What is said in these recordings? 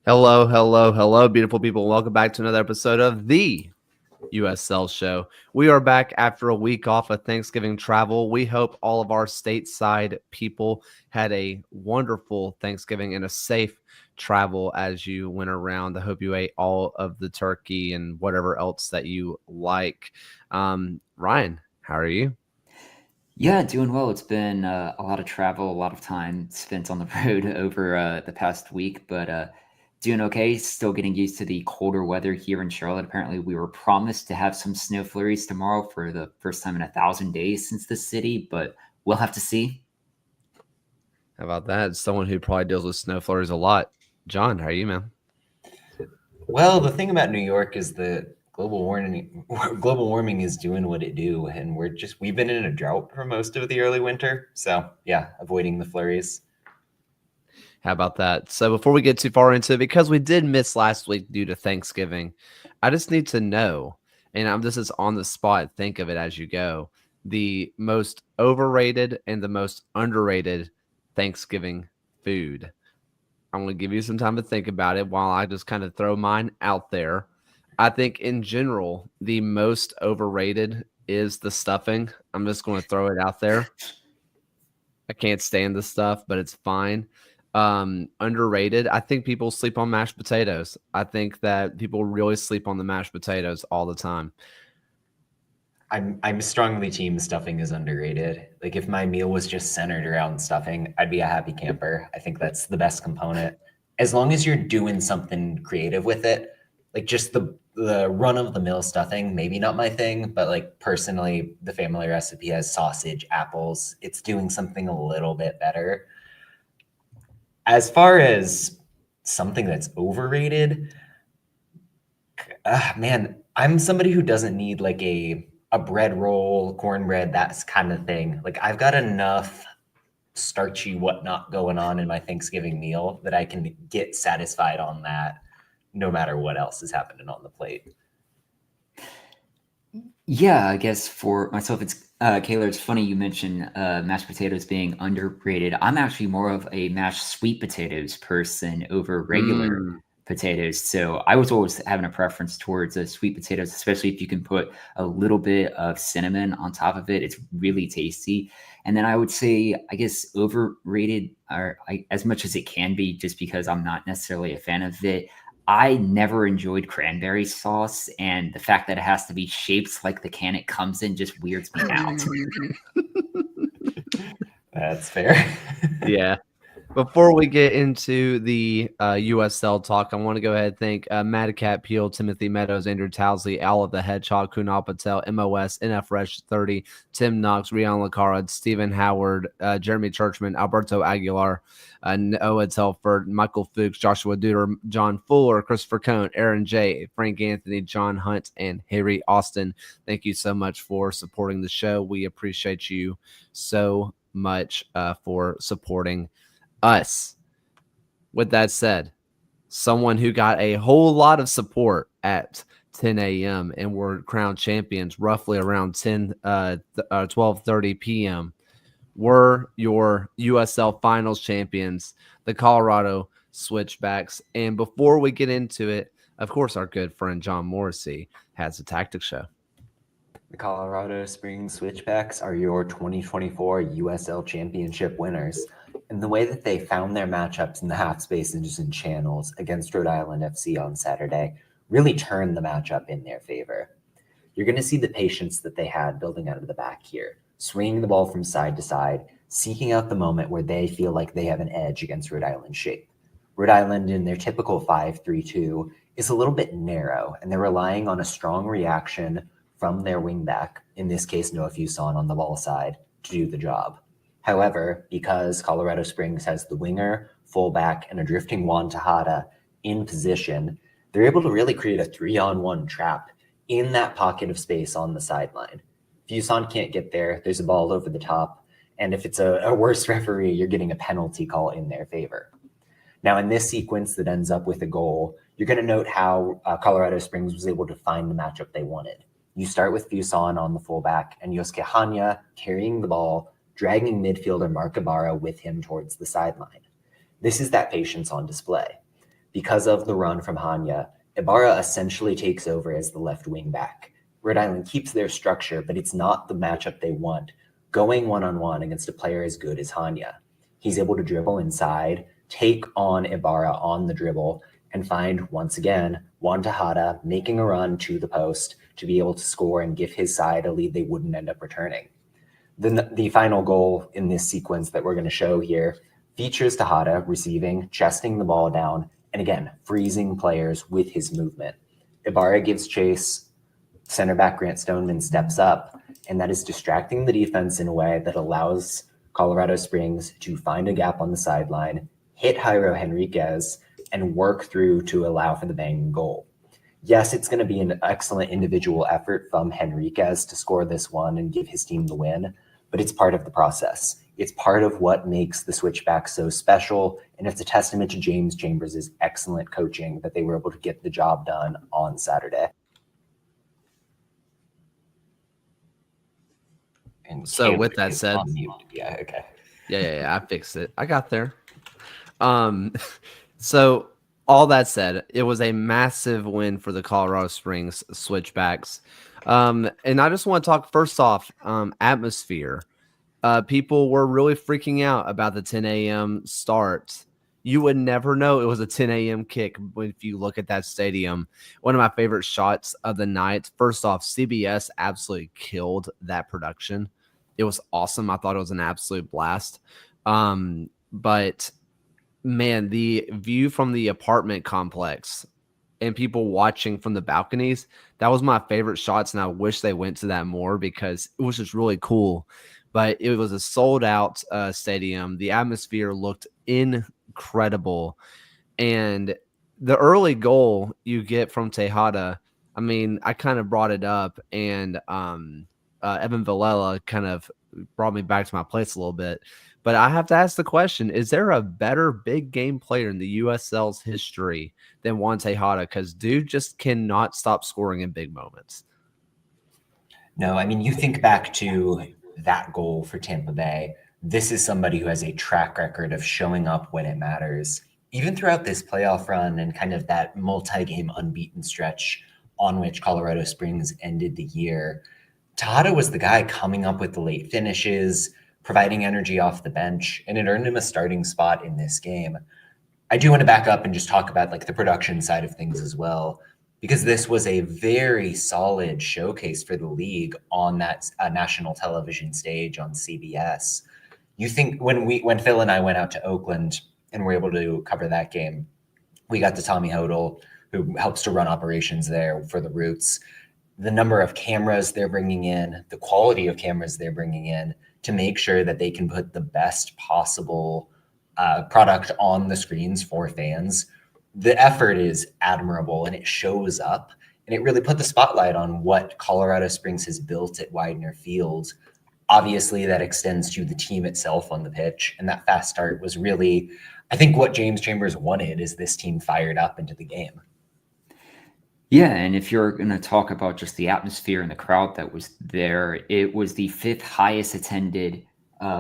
Hello, hello, hello, beautiful people. Welcome back to another episode of the USL show. We are back after a week off of Thanksgiving travel. We hope all of our stateside people had a wonderful Thanksgiving and a safe travel as you went around. I hope you ate all of the turkey and whatever else that you like. Ryan, how are you? Yeah, doing well. It's been a lot of travel, a lot of time spent on the road over the past week, but doing okay. Still getting used to the colder weather here in Charlotte. Apparently, we were promised to have some snow flurries tomorrow for the first time in 1,000 days since the city, but we'll have to see. How about that? Someone who probably deals with snow flurries a lot. John, how are you, man? Well, the thing about New York is that global warming is doing what it do, and we've been in a drought for most of the early winter. So yeah, avoiding the flurries. How about that? So before we get too far into it, because we did miss last week due to Thanksgiving, I just need to know, and this is on the spot, think of it as you go, the most overrated and the most underrated Thanksgiving food. I'm going to give you some time to think about it while I just kind of throw mine out there. I think in general, the most overrated is the stuffing. I'm just going to throw it out there. I can't stand the stuff, but it's fine. Underrated. I think people sleep on mashed potatoes. I think that people really sleep on the mashed potatoes all the time. I'm strongly team stuffing is underrated. Like if my meal was just centered around stuffing, I'd be a happy camper. I think that's the best component. As long as you're doing something creative with it, like just the run of the mill stuffing, maybe not my thing, but like personally, the family recipe has sausage, apples. It's doing something a little bit better. As far as something that's overrated, man, I'm somebody who doesn't need like a bread roll, cornbread, that's kind of thing. Like I've got enough starchy whatnot going on in my Thanksgiving meal that I can get satisfied on that no matter what else is happening on the plate. Yeah, I guess for myself, it's Kayla. It's funny you mentioned mashed potatoes being underrated. I'm actually more of a mashed sweet potatoes person over regular Mm. potatoes. So I was always having a preference towards sweet potatoes, especially if you can put a little bit of cinnamon on top of it. It's really tasty. And then I would say, I guess overrated, as much as it can be, just because I'm not necessarily a fan of it. I never enjoyed cranberry sauce, and the fact that it has to be shaped like the can it comes in just weirds me out. That's fair. Yeah. Before we get into the USL talk, I want to go ahead and thank Madcat Peel, Timothy Meadows, Andrew Towsley, Al of the Hedgehog, Kunal Patel, MOS, NF Fresh 30, Tim Knox, Rian Lacara, Stephen Howard, Jeremy Churchman, Alberto Aguilar, Noah Telford, Michael Fuchs, Joshua Duder, John Fuller, Christopher Cohn, Aaron J., Frank Anthony, John Hunt, and Harry Austin. Thank you so much for supporting the show. We appreciate you so much for supporting us. With that said, someone who got a whole lot of support at 10 a.m. and were crowned champions roughly around 12:30 p.m. were your USL Finals champions, the Colorado Switchbacks. And before we get into it, of course, our good friend John Morrissey has a tactic show. The Colorado Springs Switchbacks are your 2024 USL Championship winners. And the way that they found their matchups in the half spaces and channels against Rhode Island FC on Saturday really turned the matchup in their favor. You're going to see the patience that they had building out of the back here, swinging the ball from side to side, seeking out the moment where they feel like they have an edge against Rhode Island's shape. Rhode Island, in their typical 5-3-2, is a little bit narrow, and they're relying on a strong reaction from their wingback, in this case Noah Fuson on the ball side, to do the job. However, because Colorado Springs has the winger, fullback, and a drifting Juan Tejada in position, they're able to really create a 3-on-1 trap in that pocket of space on the sideline. Fuson can't get there. There's a ball over the top. And if it's a worse referee, you're getting a penalty call in their favor. Now, in this sequence that ends up with a goal, you're going to note how Colorado Springs was able to find the matchup they wanted. You start with Fuson on the fullback and Yosuke Hanya carrying the ball, dragging midfielder Mark Ibarra with him towards the sideline. This is that patience on display. because of the run from Hanya, Ibarra essentially takes over as the left wing back. Rhode Island keeps their structure, but it's not the matchup they want, going one-on-one against a player as good as Hanya. He's able to dribble inside, take on Ibarra on the dribble, and find, once again, Juan Tejada making a run to the post to be able to score and give his side a lead they wouldn't end up returning. The final goal in this sequence that we're going to show here features Tejada receiving, chesting the ball down, and again, freezing players with his movement. Ibarra gives chase, center back Grant Stoneman steps up, and that is distracting the defense in a way that allows Colorado Springs to find a gap on the sideline, hit Jairo Henriquez, and work through to allow for the banging goal. Yes, it's going to be an excellent individual effort from Henriquez to score this one and give his team the win, but it's part of the process. It's part of what makes the switchback so special, and it's a testament to James Chambers' excellent coaching that they were able to get the job done on Saturday. And So Caleb with that is said, on mute. Yeah, okay. Yeah, I fixed it. I got there. So all that said, it was a massive win for the Colorado Springs Switchbacks. And I just want to talk first off, atmosphere. People were really freaking out about the 10 a.m. start. You would never know it was a 10 a.m. kick if you look at that stadium. One of my favorite shots of the night. First off, CBS absolutely killed that production. It was awesome. I thought it was an absolute blast. But man, the view from the apartment complex and people watching from the balconies, that was my favorite shots. And I wish they went to that more because it was just really cool. But it was a sold out stadium. The atmosphere looked incredible. And the early goal you get from Tejada, I mean, I kind of brought it up, and Evan Villela kind of brought me back to my place a little bit. But I have to ask the question, is there a better big game player in the USL's history than Juan Tejada? Because dude just cannot stop scoring in big moments. No, I mean, you think back to that goal for Tampa Bay. This is somebody who has a track record of showing up when it matters. Even throughout this playoff run and kind of that multi-game unbeaten stretch on which Colorado Springs ended the year, Tejada was the guy coming up with the late finishes, providing energy off the bench, and it earned him a starting spot in this game. I do want to back up and just talk about like the production side of things as well, because this was a very solid showcase for the league on that national television stage on CBS. You think when Phil and I went out to Oakland and were able to cover that game, we got to Tommy Hodel, who helps to run operations there for the Roots. The number of cameras they're bringing in, the quality of cameras they're bringing in to make sure that they can put the best possible product on the screens for fans. The effort is admirable and it shows up, and it really put the spotlight on what Colorado Springs has built at Widener Field. Obviously, that extends to the team itself on the pitch, and that fast start was really, I think, what James Chambers wanted is this team fired up into the game. Yeah, and if you're going to talk about just the atmosphere and the crowd that was there, it was the 5th highest attended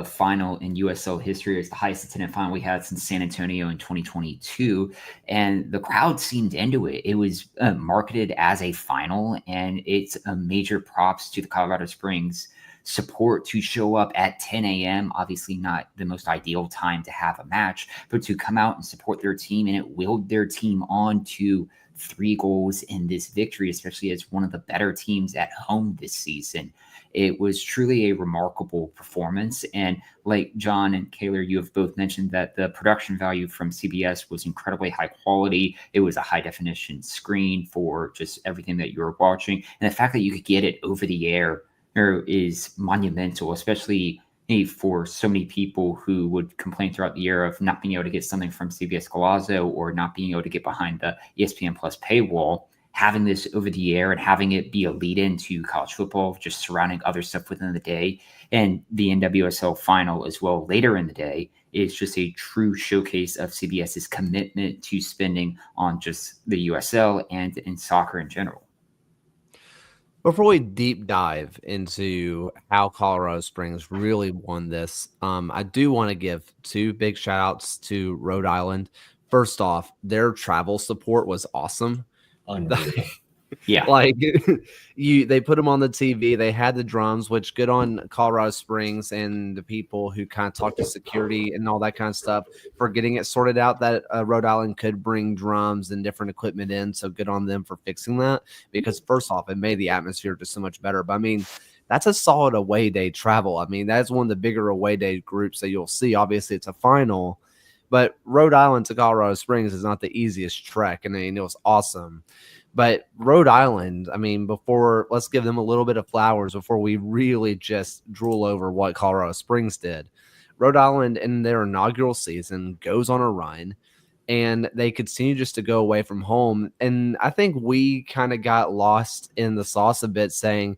final in USL history. It's the highest attended final we had since San Antonio in 2022, and the crowd seemed into it. It was marketed as a final, and it's a major props to the Colorado Springs support to show up at 10 a.m. Obviously not the most ideal time to have a match, but to come out and support their team, and it willed their team on to 3 goals in this victory, especially as one of the better teams at home this season. It was truly a remarkable performance. And like John and Kaylor, you have both mentioned that the production value from CBS was incredibly high quality. It was a high definition screen for just everything that you were watching. And the fact that you could get it over the air is monumental, especially for so many people who would complain throughout the year of not being able to get something from CBS Golazo or not being able to get behind the ESPN Plus paywall. Having this over the air and having it be a lead into college football, just surrounding other stuff within the day, and the NWSL final as well later in the day, is just a true showcase of CBS's commitment to spending on just the USL and in soccer in general. Before we deep dive into how Colorado Springs really won this, I do want to give 2 big shout outs to Rhode Island First off, their travel support was awesome. Unreal. Yeah. Like they put them on the TV. They had the drums, which good on Colorado Springs and the people who kind of talk to security and all that kind of stuff for getting it sorted out that Rhode Island could bring drums and different equipment in. So good on them for fixing that, because first off, it made the atmosphere just so much better. But I mean, that's a solid away day travel. I mean, that's one of the bigger away day groups that you'll see. Obviously, it's a final, but Rhode Island to Colorado Springs is not the easiest trek. And I mean, it was awesome. But Rhode Island, I mean, let's give them a little bit of flowers before we really just drool over what Colorado Springs did. Rhode Island in their inaugural season goes on a run, and they continue just to go away from home. And I think we kind of got lost in the sauce a bit, saying,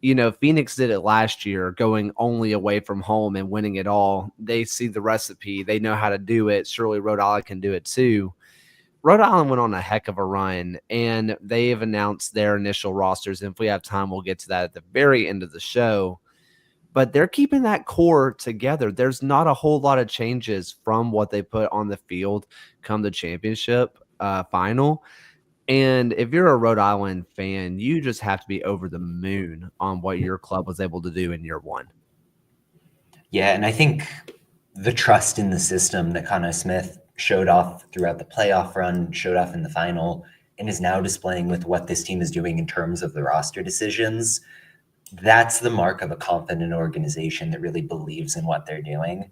Phoenix did it last year, going only away from home and winning it all. They see the recipe. They know how to do it. Surely Rhode Island can do it too. Rhode Island went on a heck of a run, and they have announced their initial rosters. And if we have time, we'll get to that at the very end of the show. But they're keeping that core together. There's not a whole lot of changes from what they put on the field come the championship final. And if you're a Rhode Island fan, you just have to be over the moon on what your club was able to do in year one. Yeah, and I think the trust in the system that Connor Smith showed off throughout the playoff run, showed off in the final, and is now displaying with what this team is doing in terms of the roster decisions, that's the mark of a confident organization that really believes in what they're doing.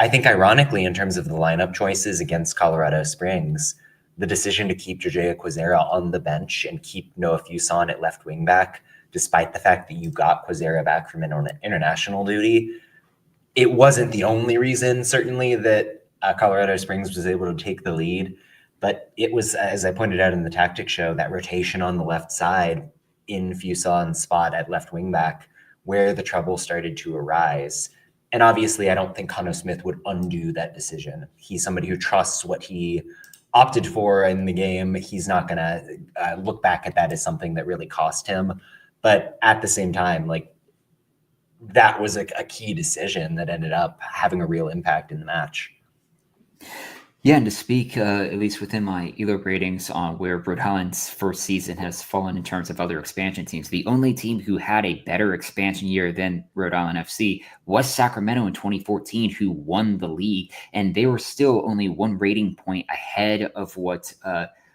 I think ironically, in terms of the lineup choices against Colorado Springs, the decision to keep Jojea Quazera on the bench and keep Noah Fuson at left wing back, despite the fact that you got Quazera back from international duty, it wasn't the only reason, certainly, that Colorado Springs was able to take the lead. But it was, as I pointed out in the tactics show, that rotation on the left side in Fuson's spot at left wing back where the trouble started to arise. And obviously, I don't think Connor Smith would undo that decision. He's somebody who trusts what he opted for in the game. He's not going to look back at that as something that really cost him. But at the same time, like, that was a key decision that ended up having a real impact in the match. Yeah, and to speak, at least within my ELO ratings on where Rhode Island's first season has fallen in terms of other expansion teams, the only team who had a better expansion year than Rhode Island FC was Sacramento in 2014, who won the league, and they were still only one rating point ahead of what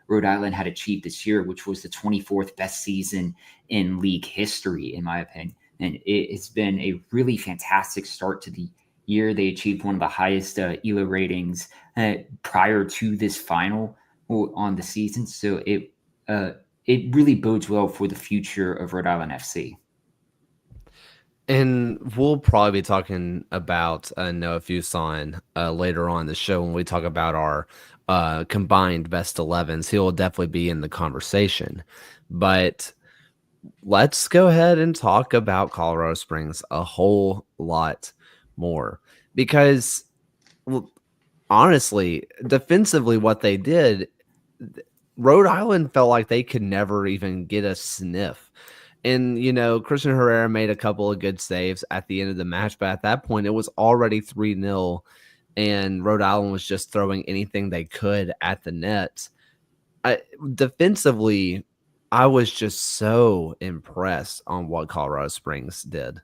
Rhode Island had achieved this year, which was the 24th best season in league history, in my opinion. And it's been a really fantastic start to the year. They achieved one of the highest ELO ratings prior to this final on the season. So it really bodes well for the future of Rhode Island FC. And we'll probably be talking about Noah Fuson later on in the show when we talk about our combined best 11s. He'll definitely be in the conversation. But let's go ahead and talk about Colorado Springs a whole lot more, because honestly, defensively, what they did, Rhode Island felt like they could never even get a sniff. And, Christian Herrera made a couple of good saves at the end of the match, but at that point, it was already 3-0, and Rhode Island was just throwing anything they could at the net. Defensively, I was just so impressed on what Colorado Springs did.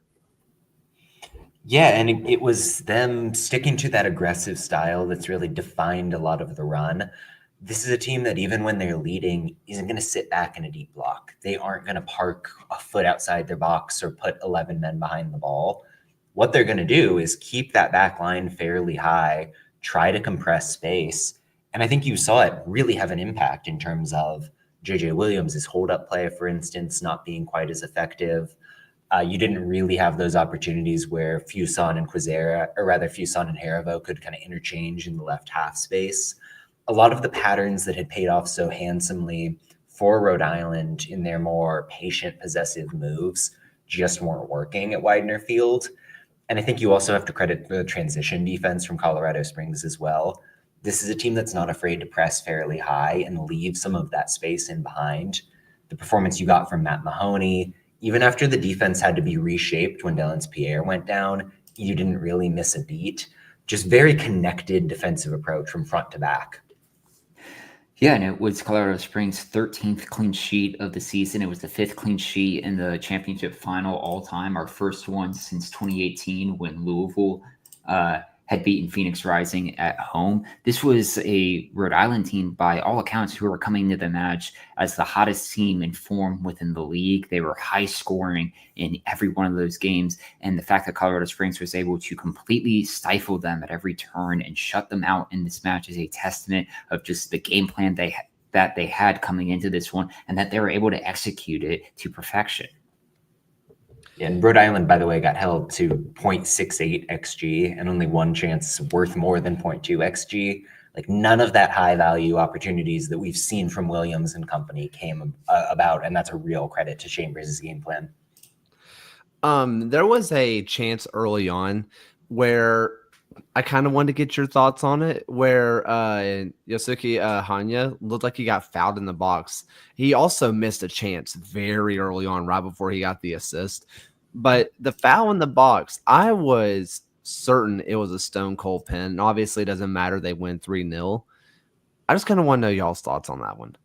Yeah, and it was them sticking to that aggressive style that's really defined a lot of the run. This is a team that even when they're leading isn't going to sit back in a deep block. They aren't going to park a foot outside their box or put 11 men behind the ball. What they're going to do is keep that back line fairly high, try to compress space. And I think you saw it really have an impact in terms of JJ Williams' hold-up play, for instance, not being quite as effective. You didn't really have those opportunities where Fuson and Quazera, or rather Fuson and Haribo, could kind of interchange in the left half space. A lot of the patterns that had paid off so handsomely for Rhode Island in their more patient, possessive moves just weren't working at Widener Field. And I think you also have to credit the transition defense from Colorado Springs as well. This is a team that's not afraid to press fairly high and leave some of that space in behind. The performance you got from Matt Mahoney, even after the defense had to be reshaped when Delance Pierre went down, you didn't really miss a beat. Just very connected defensive approach from front to back. Yeah, and it was Colorado Springs' 13th clean sheet of the season. It was the 5th clean sheet in the championship final all time, our first one since 2018 when Louisville had beaten Phoenix Rising at home. This was a Rhode Island team, by all accounts, who were coming into the match as the hottest team in form within the league. They were high scoring in every one of those games. And the fact that Colorado Springs was able to completely stifle them at every turn and shut them out in this match is a testament of just the game plan that they had coming into this one, and that they were able to execute it to perfection. And Rhode Island, by the way, got held to 0.68 xG and only one chance worth more than 0.2 xG. Like none of that high value opportunities that we've seen from Williams and company came about, and that's a real credit to Chambers' game plan. There was a chance early on where I kind of wanted to get your thoughts on it, where Yosuke Hanya looked like he got fouled in the box. He also missed a chance very early on, right before he got the assist. But the foul in the box, I was certain it was a stone cold pin. And obviously, it doesn't matter. They win 3-0. I just kind of want to know y'all's thoughts on that one.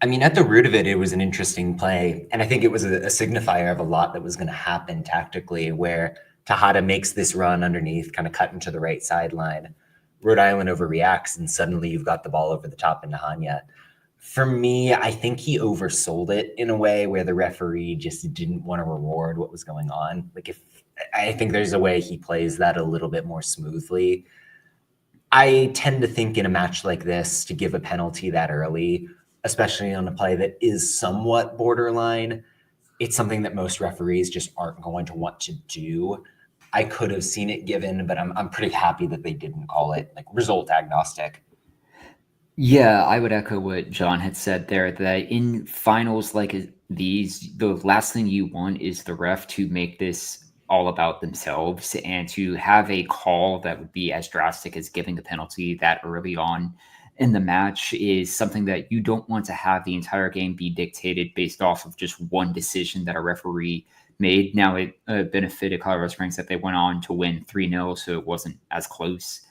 I mean, at the root of it, it was an interesting play. And I think it was a signifier of a lot that was going to happen tactically, where Tejada makes this run underneath, kind of cut into the right sideline. Rhode Island overreacts, and suddenly you've got the ball over the top into Hanya. For me, I think he oversold it in a way where the referee just didn't want to reward what was going on. Like I think there's a way he plays that a little bit more smoothly. I tend to think in a match like this, to give a penalty that early, especially on a play that is somewhat borderline, it's something that most referees just aren't going to want to do. I could have seen it given, but I'm pretty happy that they didn't call it, like, result agnostic. Yeah, I would echo what John had said there, that in finals like these, the last thing you want is the ref to make this all about themselves, and to have a call that would be as drastic as giving a penalty that early on in the match is something that you don't want to have the entire game be dictated based off of just one decision that a referee made. Now, it benefited Colorado Springs that they went on to win 3-0, so it wasn't as close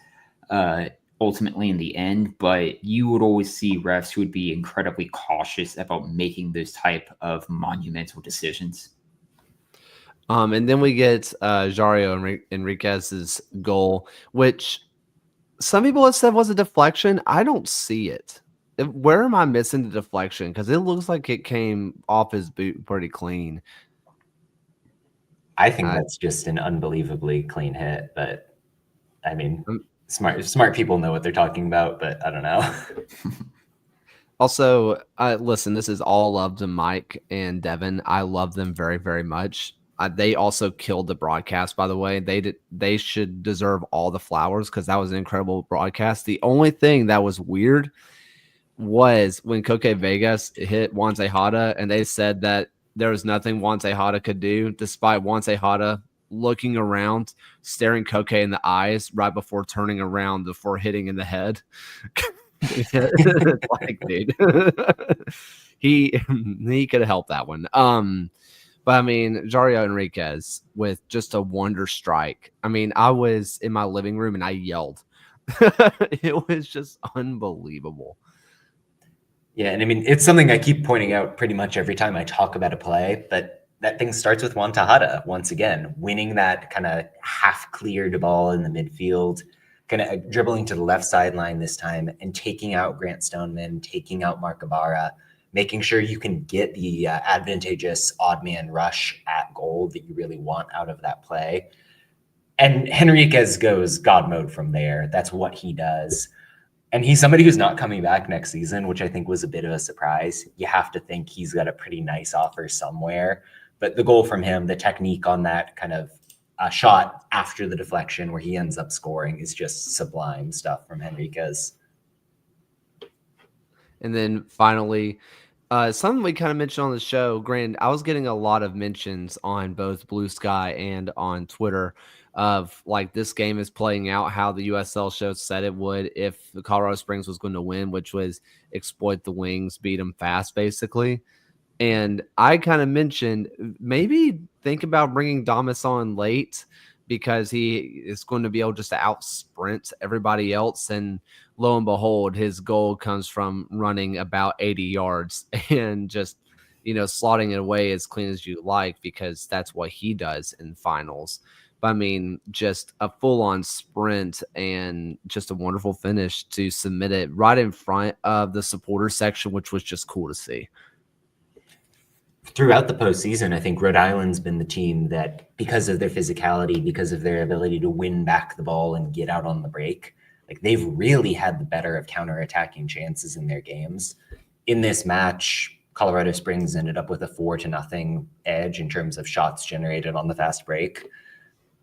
ultimately in the end, but you would always see refs who would be incredibly cautious about making those type of monumental decisions. And then we get Jario Enriquez's goal, which some people have said was a deflection. I don't see it. Where am I missing the deflection? Because it looks like it came off his boot pretty clean. I think that's just an unbelievably clean hit, but I mean, smart people know what they're talking about, but I don't know. Also, listen, this is all love to Mike and Devin. I love them very, very much. They also killed the broadcast, by the way. They should deserve all the flowers because that was an incredible broadcast. The only thing that was weird was when Koke Vegas hit Juan Tejada, and they said that there was nothing Juan Tejada could do, despite Juan Tejada looking around, staring Koke in the eyes right before turning around before hitting in the head. Like, dude, he could have helped that one. But I mean, Jario Enriquez with just a wonder strike. I mean, I was in my living room and I yelled. It was just unbelievable. Yeah, and I mean, it's something I keep pointing out pretty much every time I talk about a play, but that thing starts with Juan Tejada, once again, winning that kind of half-cleared ball in the midfield, kind of dribbling to the left sideline this time and taking out Grant Stoneman, taking out Mark Ibarra, making sure you can get the advantageous odd man rush at goal that you really want out of that play. And Henriquez goes God mode from there. That's what he does. And he's somebody who's not coming back next season, which I think was a bit of a surprise. You have to think he's got a pretty nice offer somewhere. But the goal from him, the technique on that kind of shot after the deflection where he ends up scoring is just sublime stuff from Henriquez. And then finally, something we kind of mentioned on the show, Grant, I was getting a lot of mentions on both Blue Sky and on Twitter of like this game is playing out how the USL show said it would if the Colorado Springs was going to win, which was exploit the wings, beat them fast, basically. And I kind of mentioned maybe think about bringing Damas on late because he is going to be able just to out sprint everybody else. And lo and behold, his goal comes from running about 80 yards and just, slotting it away as clean as you like, because that's what he does in finals. But I mean, just a full-on sprint and just a wonderful finish to submit it right in front of the supporter section, which was just cool to see. Throughout the postseason, I think Rhode Island's been the team that, because of their physicality, because of their ability to win back the ball and get out on the break, like they've really had the better of counterattacking chances in their games. In this match, Colorado Springs ended up with a 4-0 edge in terms of shots generated on the fast break.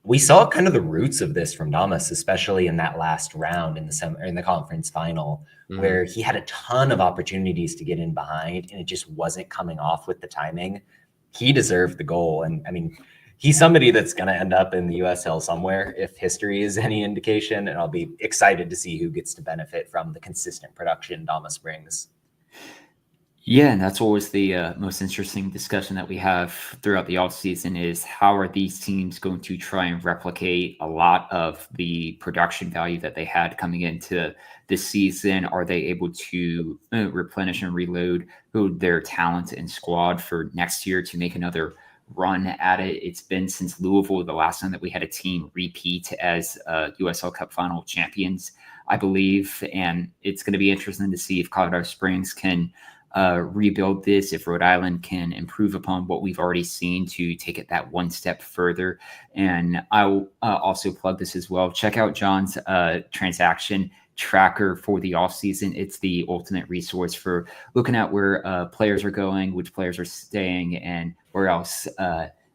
We saw kind of the roots of this from Damas, especially in that last round in the conference final, where he had a ton of opportunities to get in behind and it just wasn't coming off with the timing. He deserved the goal. And I mean, he's somebody that's going to end up in the USL somewhere if history is any indication. And I'll be excited to see who gets to benefit from the consistent production Damas brings. Yeah, and that's always the most interesting discussion that we have throughout the offseason is how are these teams going to try and replicate a lot of the production value that they had coming into this season? Are they able to replenish and reload their talent and squad for next year to make another run at it? It's been since Louisville the last time that we had a team repeat as USL Cup final champions, I believe. And it's going to be interesting to see if Colorado Springs can rebuild this, if Rhode Island can improve upon what we've already seen to take it that one step further. And I'll also plug this as well. Check out John's transaction tracker for the offseason. It's the ultimate resource for looking at where players are going, which players are staying, and where else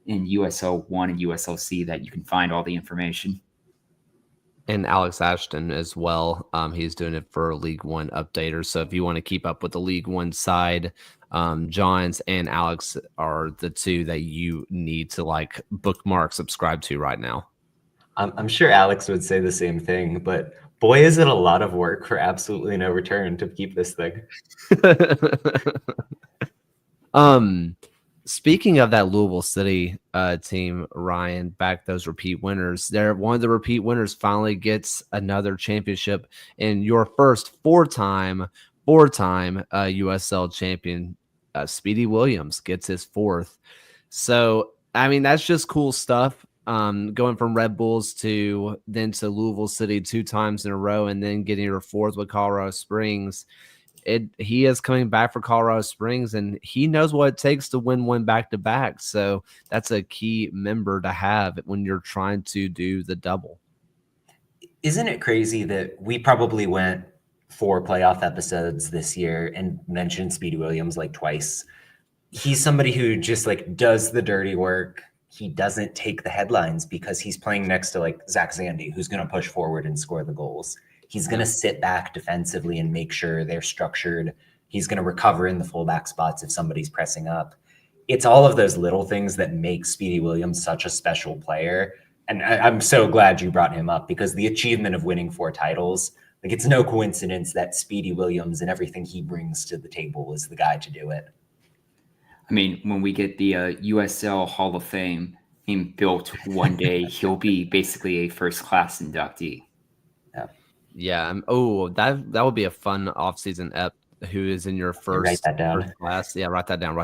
in USL-1 and USL-C that you can find all the information. And Alex Ashton as well. He's doing it for League One Updater. So if you want to keep up with the League One side, Johns and Alex are the two that you need to bookmark, subscribe to right now. I'm sure Alex would say the same thing, but boy, is it a lot of work for absolutely no return to keep this thing. Speaking of that Louisville City team, Ryan, back those repeat winners. One of the repeat winners finally gets another championship, and your first four-time USL champion, Speedy Williams, gets his fourth. So, I mean, that's just cool stuff. Going from Red Bulls to Louisville City 2 times in a row, and then getting your fourth with Colorado Springs. He is coming back for Colorado Springs, and he knows what it takes to win one back-to-back. So that's a key member to have when you're trying to do the double. Isn't it crazy that we probably went 4 playoff episodes this year and mentioned Speedy Williams twice? He's somebody who just does the dirty work. He doesn't take the headlines because he's playing next to Zach Zandy, who's going to push forward and score the goals. He's going to sit back defensively and make sure they're structured. He's going to recover in the fullback spots if somebody's pressing up. It's all of those little things that make Speedy Williams such a special player. And I'm so glad you brought him up, because the achievement of winning 4 titles, it's no coincidence that Speedy Williams and everything he brings to the table is the guy to do it. I mean, when we get the USL Hall of Fame being built one day, he'll be basically a first-class inductee. Yeah. That would be a fun offseason ep. Who is in your first class? Yeah, write that down.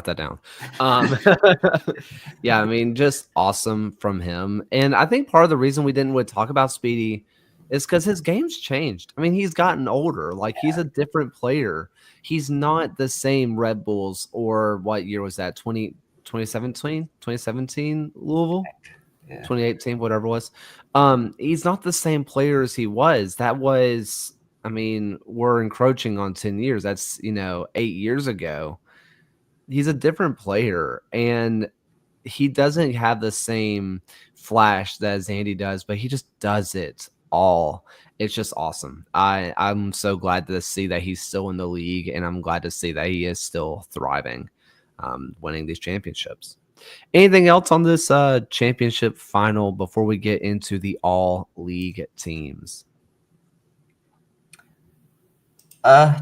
Yeah, I mean, just awesome from him. And I think part of the reason we didn't really talk about Speedy is because his game's changed. I mean, he's gotten older. He's a different player. He's not the same Red Bulls, or what year was that? 2017 Louisville? Yeah. 2018, whatever it was. He's not the same player as he was. That was, I mean, we're encroaching on 10 years. That's, 8 years ago. He's a different player, and he doesn't have the same flash that Zandy does, but he just does it all. It's just awesome. I'm so glad to see that he's still in the league, and I'm glad to see that he is still thriving, winning these championships. Anything else on this championship final before we get into the all-league teams?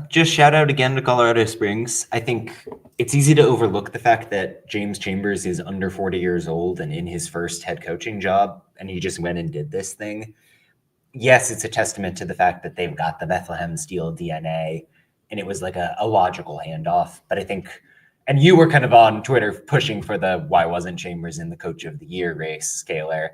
Just shout out again to Colorado Springs. I think it's easy to overlook the fact that James Chambers is under 40 years old and in his first head coaching job, and he just went and did this thing. Yes, it's a testament to the fact that they've got the Bethlehem Steel DNA, and it was like a logical handoff. But I think, and you were kind of on Twitter pushing for the why wasn't Chambers in the Coach of the Year race, Scalar.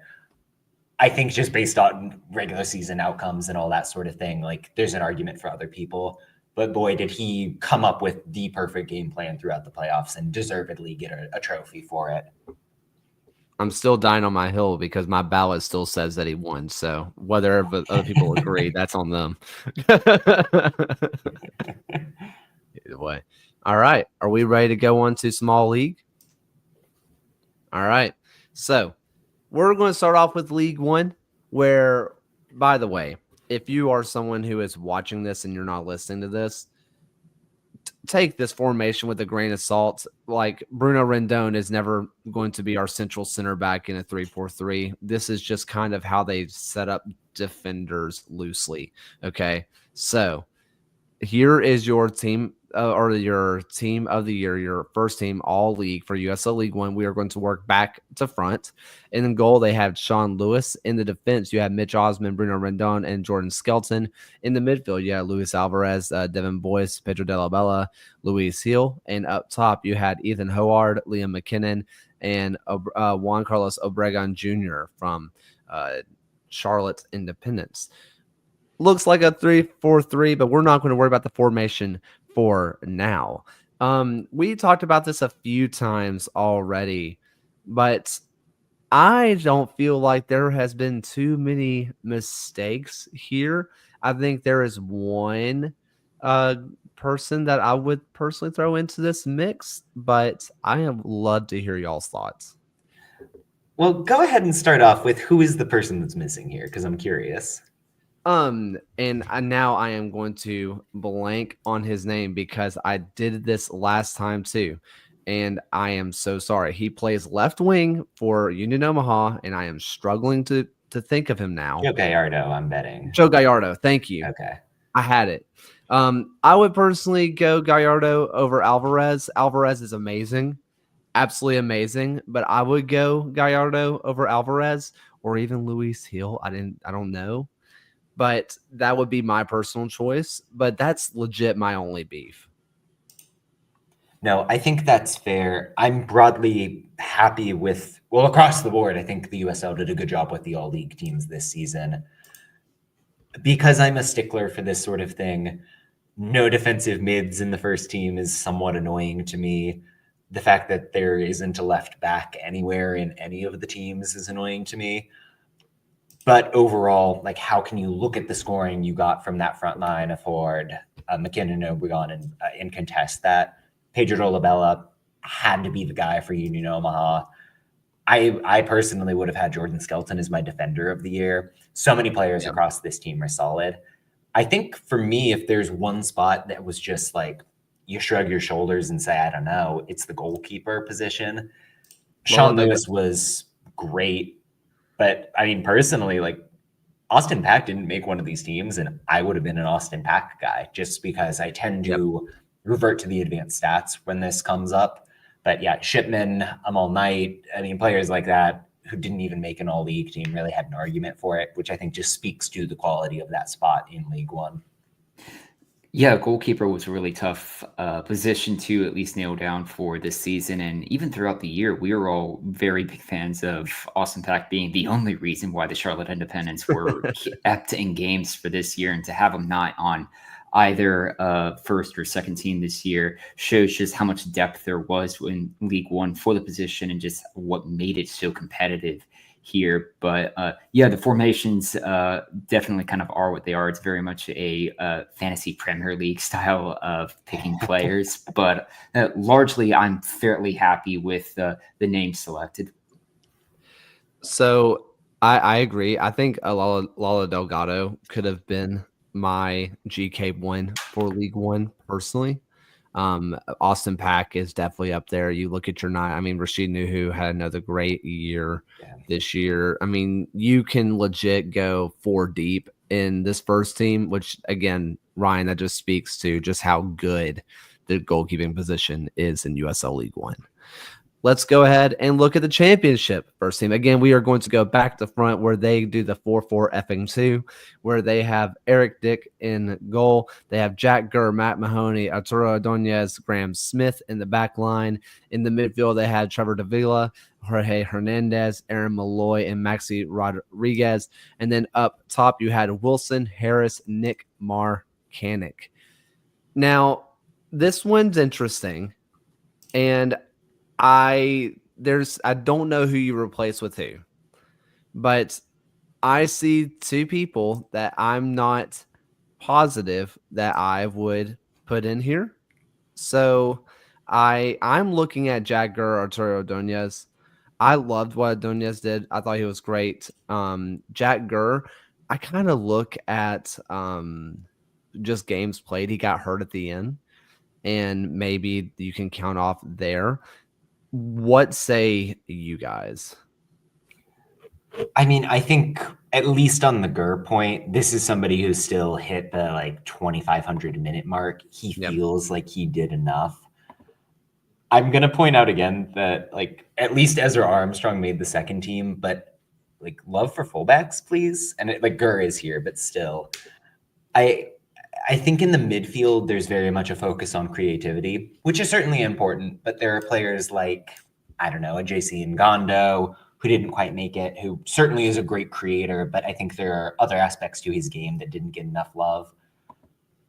I think just based on regular season outcomes and all that sort of thing, like there's an argument for other people. But boy, did he come up with the perfect game plan throughout the playoffs and deservedly get a trophy for it. I'm still dying on my hill because my ballot still says that he won. So whether other people agree, that's on them. Either way. All right. Are we ready to go on to small league? All right. So we're going to start off with League One, where, by the way, if you are someone who is watching this and you're not listening to this, take this formation with a grain of salt. Like Bruno Rendon is never going to be our central center back in a 3-4-3. This is just kind of how they set up defenders loosely. Okay. So here is your team or your team of the year, your first team all league for USL League One. We are going to work back to front. In goal, they have Sean Lewis. In the defense, you have Mitch Osman, Bruno Rendon, and Jordan Skelton. In the midfield, you have Luis Alvarez, Devin Boyce, Pedro de la Bella, Luis Hill. And up top, you had Ethan Howard, Liam McKinnon, and Juan Carlos Obregon Jr. from Charlotte Independence. Looks like a 3-4-3, but we're not going to worry about the formation for now. We talked about this a few times already, but I don't feel like there has been too many mistakes here. I think there is one person that I would personally throw into this mix, but I would love to hear y'all's thoughts. Well, go ahead and start off with who is the person that's missing here, because I'm curious. And now I am going to blank on his name because I did this last time too. And I am so sorry. He plays left wing for Union Omaha, and I am struggling to think of him now. Joe Gallardo, I'm betting. Joe Gallardo, thank you. Okay. I had it. I would personally go Gallardo over Alvarez. Alvarez is amazing. Absolutely amazing. But I would go Gallardo over Alvarez or even Luis Hill. I don't know. But that would be my personal choice. But that's legit my only beef. No, I think that's fair. I'm broadly happy with, well, across the board, I think the USL did a good job with the all-league teams this season. Because I'm a stickler for this sort of thing, no defensive mids in the first team is somewhat annoying to me. The fact that there isn't a left back anywhere in any of the teams is annoying to me. But overall, like, how can you look at the scoring you got from that front line of Ford, McKinnon, Obregon, and contest that? Pedro de la Bella had to be the guy for Union Omaha. I personally would have had Jordan Skelton as my defender of the year. So many players across this team are solid. I think for me, if there's one spot that was just like, you shrug your shoulders and say, I don't know, it's the goalkeeper position. Sean Lewis was great. But I mean, personally, like, Austin Pack didn't make one of these teams, and I would have been an Austin Pack guy just because I tend to revert to the advanced stats when this comes up. But yeah, Shipman, Amal Knight, I mean, players like that who didn't even make an all-league team really had an argument for it, which I think just speaks to the quality of that spot in League One. Yeah, goalkeeper was a really tough position to at least nail down for this season. And even throughout the year, we were all very big fans of Austin Pack being the only reason why the Charlotte Independents were kept in games for this year. And to have them not on either first or second team this year shows just how much depth there was in League One for the position and just what made it so competitive here. But yeah, the formations definitely kind of are what they are. It's very much a fantasy Premier League style of picking players, but largely I'm fairly happy with the names selected. So I agree. I think Lala Delgado could have been my GK1 for League One personally. Austin Pack is definitely up there. You look at your nine. I mean, Rashid Nuhu had another great year this year. I mean, you can legit go 4 deep in this first team, which again, Ryan, that just speaks to just how good the goalkeeping position is in USL League One. Let's go ahead and look at the championship first team. Again, we are going to go back to front where they do the 4-4 effing 2, where they have Eric Dick in goal. They have Jack Gurr, Matt Mahoney, Arturo Ordonez, Graham Smith in the back line. In the midfield, they had Trevor Davila, Jorge Hernandez, Aaron Malloy, and Maxi Rodriguez. And then up top, you had Wilson, Harris, Nick Marcanic. Now, this one's interesting, and I don't know who you replace with who, but I see two people that I'm not positive that I would put in here. So I'm looking at Jack Gurr, Arturo Ordonez. I loved what Ordonez did. I thought he was great. Jack Gurr, I kind of look at just games played. He got hurt at the end, and maybe you can count off there. What say you guys? I mean, I think at least on the Gurr point, this is somebody who still hit the like 2,500 minute mark. He feels like he did enough. I'm going to point out again that like at least Ezra Armstrong made the second team, but like love for fullbacks, please. And like Gurr is here, but still, I think in the midfield, there's very much a focus on creativity, which is certainly important. But there are players like, I don't know, a JC Ngondo, who didn't quite make it, who certainly is a great creator. But I think there are other aspects to his game that didn't get enough love.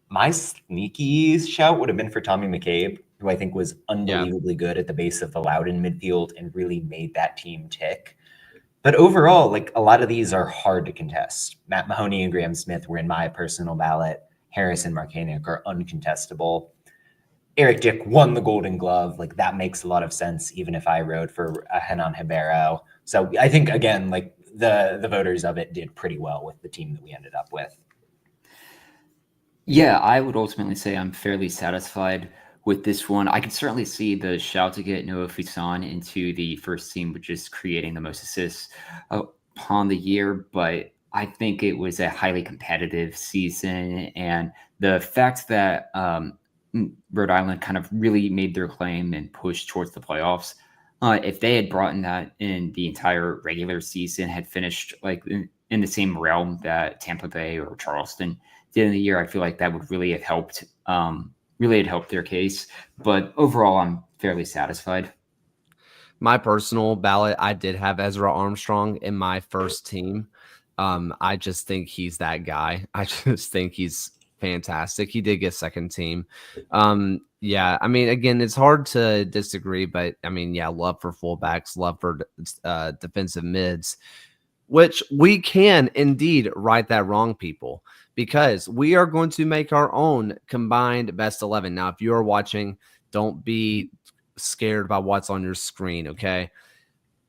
My sneaky shout would have been for Tommy McCabe, who I think was unbelievably good at the base of the Loudoun midfield and really made that team tick. But overall, like a lot of these are hard to contest. Matt Mahoney and Graham Smith were in my personal ballot. Harris and Marcanic are uncontestable. Eric Dick won the Golden Glove. Like that makes a lot of sense, even if I rode for Henan Ribeiro. So I think, again, like the voters of it did pretty well with the team that we ended up with. Yeah, I would ultimately say I'm fairly satisfied with this one. I could certainly see the shout to get Noah Fuson into the first team, which is creating the most assists upon the year, but I think it was a highly competitive season, and the fact that Rhode Island kind of really made their claim and pushed towards the playoffs, if they had brought in that in the entire regular season, had finished like in the same realm that Tampa Bay or Charleston did in the year, I feel like that would really have helped. Really had helped their case. But overall, I'm fairly satisfied. My personal ballot, I did have Ezra Armstrong in my first team. I just think he's that guy. I just think he's fantastic. He did get second team. Yeah, I mean, again, it's hard to disagree, but I mean, yeah, love for fullbacks, love for defensive mids, which we can indeed right that wrong, people, because we are going to make our own combined best 11. Now, if you are watching, don't be scared by what's on your screen, okay?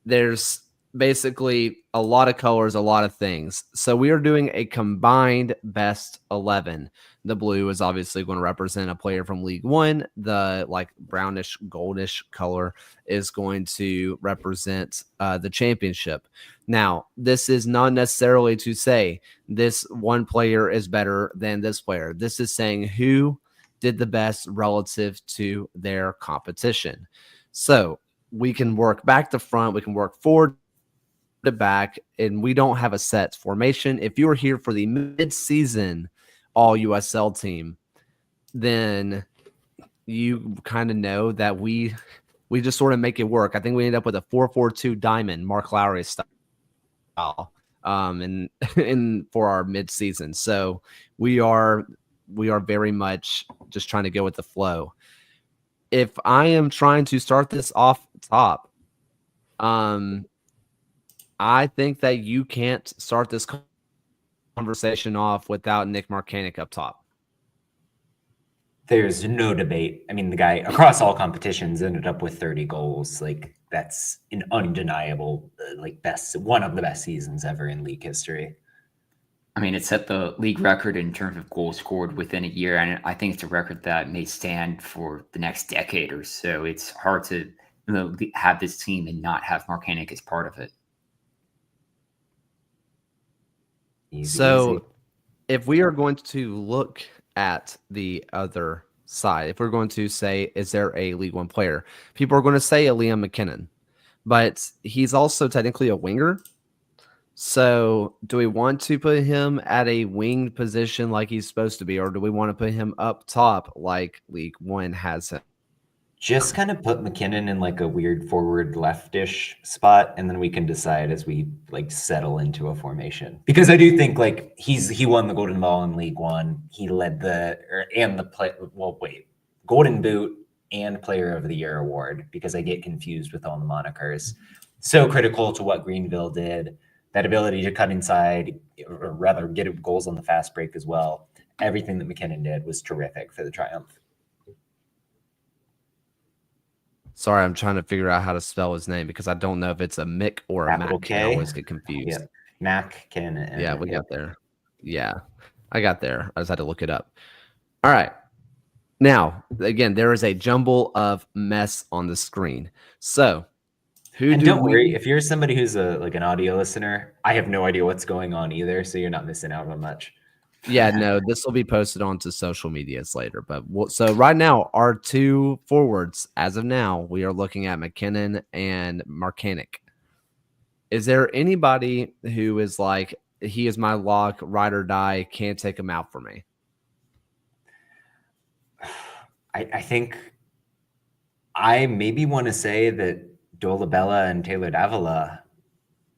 There's basically a lot of colors, a lot of things. So we are doing a combined best 11. The blue is obviously going to represent a player from League One. The like brownish, goldish color is going to represent the championship. Now, this is not necessarily to say this one player is better than this player. This is saying who did the best relative to their competition. So we can work back to front. We can work forward to back, and we don't have a set formation. If you are here for the mid-season all USL team, then you kind of know that we just sort of make it work. I think we end up with a 4-4-2 diamond, Mark Lowry style, and for our mid-season. So we are very much just trying to go with the flow. If I am trying to start this off top, I think that you can't start this conversation off without Nick Marcanic up top. There's no debate. I mean, the guy across all competitions ended up with 30 goals. Like that's an undeniable, one of the best seasons ever in league history. I mean, it set the league record in terms of goals scored within a year, and I think it's a record that may stand for the next decade or so. It's hard to have this team and not have Marcanic as part of it. Easy. If we are going to look at the other side. If we're going to say, is there a League One player? People are going to say a Liam McKinnon, but he's also technically a winger. So do we want to put him at a winged position like he's supposed to be, or do we want to put him up top like League One has him? Just kind of put McKinnon in like a weird forward leftish spot, and then we can decide as we like settle into a formation. Because I do think like he won the Golden Ball in League One. He led Golden Boot and Player of the Year award, because I get confused with all the monikers. So critical to what Greenville did. That ability to cut inside, or rather get goals on the fast break as well. Everything that McKinnon did was terrific for the Triumph. Sorry, I'm trying to figure out how to spell his name because I don't know if it's a Mick or a Capital Mac. K? I always get confused. Yeah. Mac can. Yeah, we got there. Yeah, I got there. I just had to look it up. All right. Now, again, there is a jumble of mess on the screen. So, don't worry, if you're somebody who's an audio listener, I have no idea what's going on either, so you're not missing out on much. Yeah, no, this will be posted onto social medias later. But so right now, our two forwards, as of now, we are looking at McKinnon and Marcanic. Is there anybody who is like, he is my lock, ride or die, can't take him out for me? I think I maybe want to say that Dolabella and Taylor Davila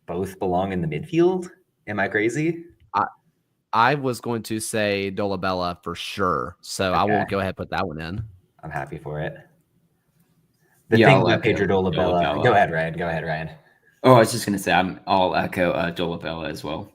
both belong in the midfield. Am I crazy? I was going to say Dolabella for sure, so I will go ahead and put that one in. I'm happy for it. The thing about Pedro Dolabella. Go ahead, Ryan. Oh, I was just going to say, I'll echo Dolabella as well.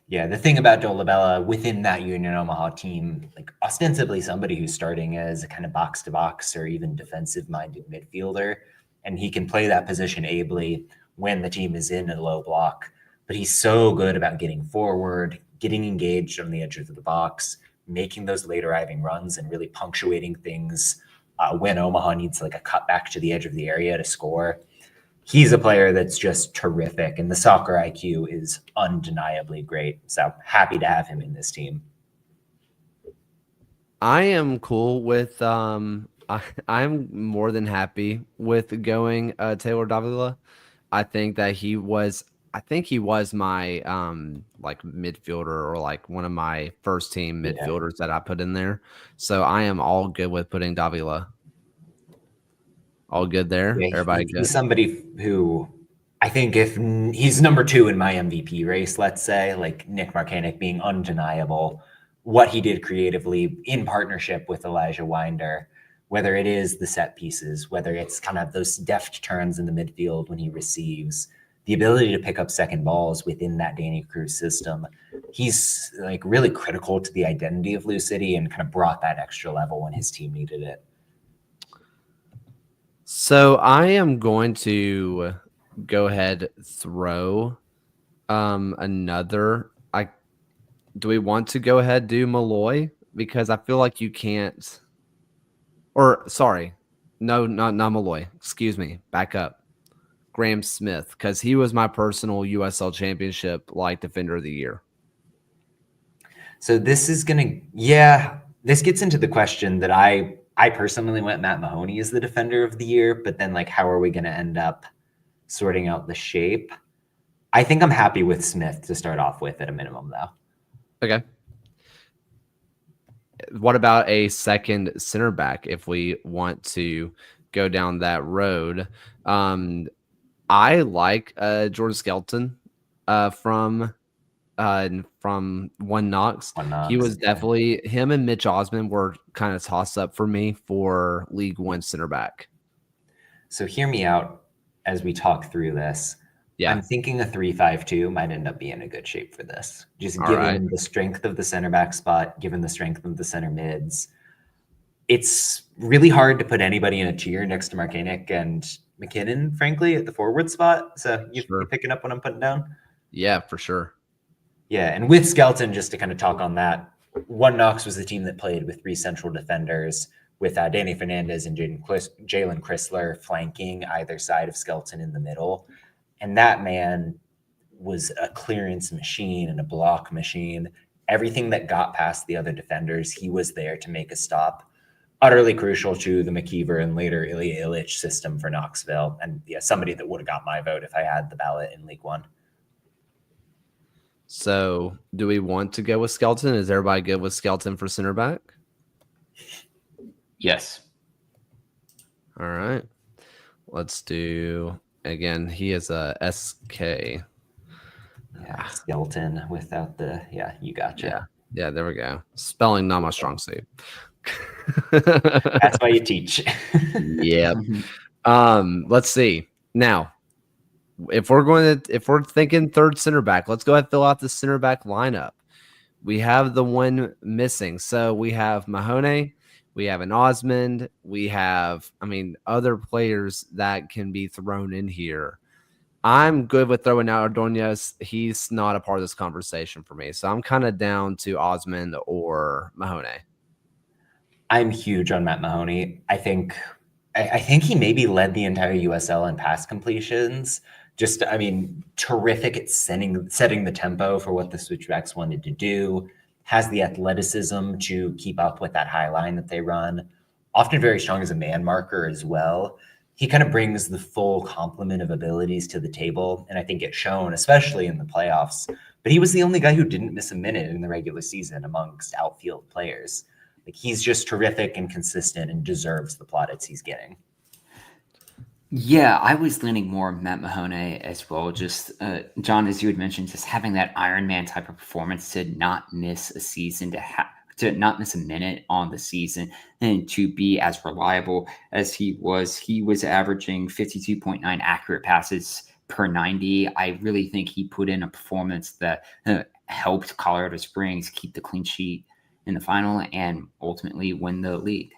Yeah, the thing about Dolabella within that Union Omaha team, like ostensibly somebody who's starting as a kind of box-to-box or even defensive-minded midfielder, and he can play that position ably when the team is in a low block. But he's so good about getting forward, getting engaged on the edges of the box, making those late arriving runs, and really punctuating things when Omaha needs like a cut back to the edge of the area to score. He's a player that's just terrific, and the soccer IQ is undeniably great. So happy to have him in this team. I am cool with I'm more than happy with going Taylor Davila. I think he was my like midfielder, or like one of my first team midfielders that I put in there. So I am all good with putting Davila. All good there. Yeah, Everybody good. He's somebody who I think if he's number 2 in my MVP race, let's say, like Nick Marcanic being undeniable, what he did creatively in partnership with Elijah Winder, whether it is the set pieces, whether it's kind of those deft turns in the midfield when he receives, the ability to pick up second balls within that Danny Cruz system. He's like really critical to the identity of Lou City and kind of brought that extra level when his team needed it. So I am going to go ahead throw another. Do we want to go ahead do Malloy? Because I feel like you can't. Or sorry, no, not Malloy. Excuse me. Back up. Graham Smith, because he was my personal USL Championship like Defender of the Year. So this is gonna, this gets into the question that I personally went Matt Mahoney as the Defender of the Year, but then like, how are we going to end up sorting out the shape? I think I'm happy with Smith to start off with at a minimum, though. Okay. What about a second center back if we want to go down that road? I like Jordan Skelton from One Knox. He was definitely, him and Mitch Osmond were kind of tossed up for me for League One center back. So hear me out as we talk through this. Yeah. I'm thinking a 3-5-2 might end up being a good shape for this. Just given the strength of the center back spot, given the strength of the center mids. It's really hard to put anybody in a tier next to Marcanic and McKinnon, frankly, at the forward spot. So you picking up what I'm putting down? Yeah, for sure. Yeah, and with Skelton, just to kind of talk on that, One Knox was the team that played with 3 central defenders, with Danny Fernandez and Jalen Chrysler flanking either side of Skelton in the middle. And that man was a clearance machine and a block machine. everything that got past the other defenders, he was there to make a stop. Utterly crucial to the McKeever and later Ilya Illich system for Knoxville. And yeah, somebody that would have got my vote if I had the ballot in League One. So do we want to go with Skelton? Is everybody good with Skelton for center back? Yes. All right. Let's do, again, he is a SK. Yeah, Skelton without the, yeah, you gotcha. Yeah, there we go. Spelling, not my strong suit. That's why you teach. Yeah. Let's see. Now, if we're thinking third center back, let's go ahead and fill out the center back lineup. We have the one missing. So we have Mahoney, we have an Osmond, we have, other players that can be thrown in here. I'm good with throwing out Ordonez. He's not a part of this conversation for me. So I'm kind of down to Osmond or Mahoney. I'm huge on Matt Mahoney. I think he maybe led the entire USL in pass completions. Terrific at setting the tempo for what the switchbacks wanted to do. Has the athleticism to keep up with that high line that they run. Often very strong as a man marker as well. He kind of brings the full complement of abilities to the table, and I think it's shown, especially in the playoffs. But he was the only guy who didn't miss a minute in the regular season amongst outfield players. Like, he's just terrific and consistent and deserves the plaudits he's getting. Yeah, I was leaning more on Matt Mahoney as well. Just, John, as you had mentioned, just having that Iron Man type of performance to not miss a season, to not miss a minute on the season, and to be as reliable as he was. He was averaging 52.9 accurate passes per 90. I really think he put in a performance that helped Colorado Springs keep the clean sheet in the final and ultimately win the league.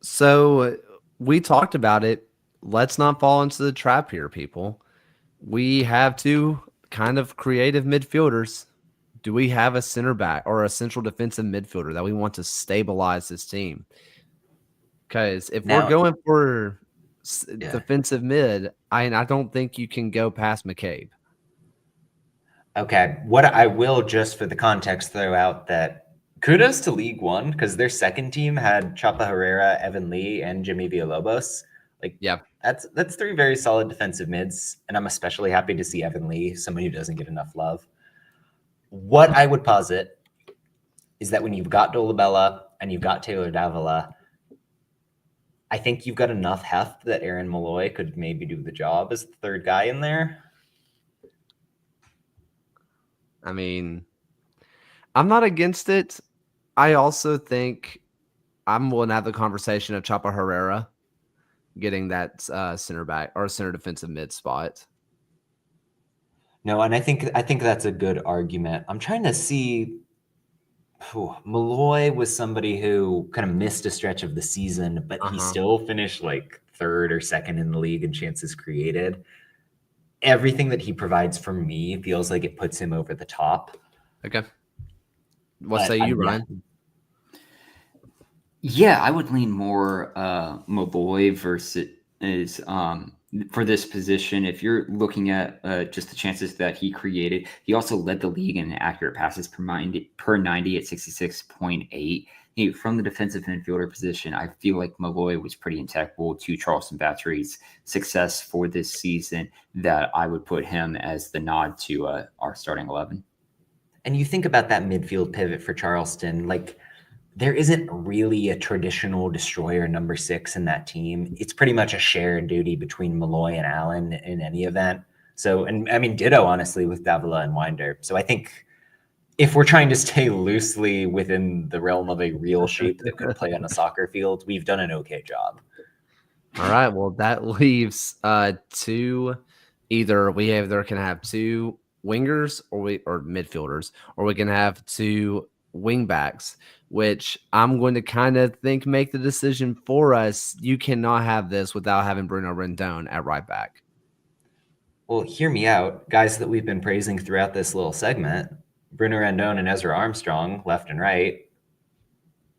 So we talked about it. Let's not fall into the trap here, people. We have two kind of creative midfielders. Do we have a center back or a central defensive midfielder that we want to stabilize this team? Because if we're going for defensive mid, I don't think you can go past McCabe. Okay. What I will, just for the context, throw out that kudos to League One, because their second team had Chapa Herrera, Evan Lee, and Jimmy Villalobos. That's three very solid defensive mids, and I'm especially happy to see Evan Lee, someone who doesn't get enough love. What I would posit is that when you've got Dolabella and you've got Taylor Davila, I think you've got enough heft that Aaron Malloy could maybe do the job as the third guy in there. I'm not against it. I also think I'm willing to have the conversation of Chapa Herrera getting that center back or center defensive mid spot. No, and I think that's a good argument. I'm trying to see. Malloy was somebody who kind of missed a stretch of the season, but he still finished like third or second in the league in chances created. Everything that he provides for me feels like it puts him over the top. Okay. What say you, Ryan? Yeah, I would lean more Malloy versus for this position. If you're looking at just the chances that he created, he also led the league in accurate passes per 90 at 66.8. From the defensive midfielder position, I feel like Malloy was pretty integral to Charleston Battery's success for this season, that I would put him as the nod to our starting 11. And you think about that midfield pivot for Charleston, like, there isn't really a traditional destroyer number 6 in that team. It's pretty much a shared duty between Malloy and Allen in any event. So, and ditto, honestly, with Davila and Winder. So I think if we're trying to stay loosely within the realm of a real shape that could play on a soccer field, we've done an okay job. All right. Well, that leaves two. Either we can have two wingers or midfielders, or we can have two wing backs, which I'm going to kind of make the decision for us. You cannot have this without having Bruno Rendon at right back. Well, hear me out, guys that we've been praising throughout this little segment, Bruno Rendon and Ezra Armstrong, left and right.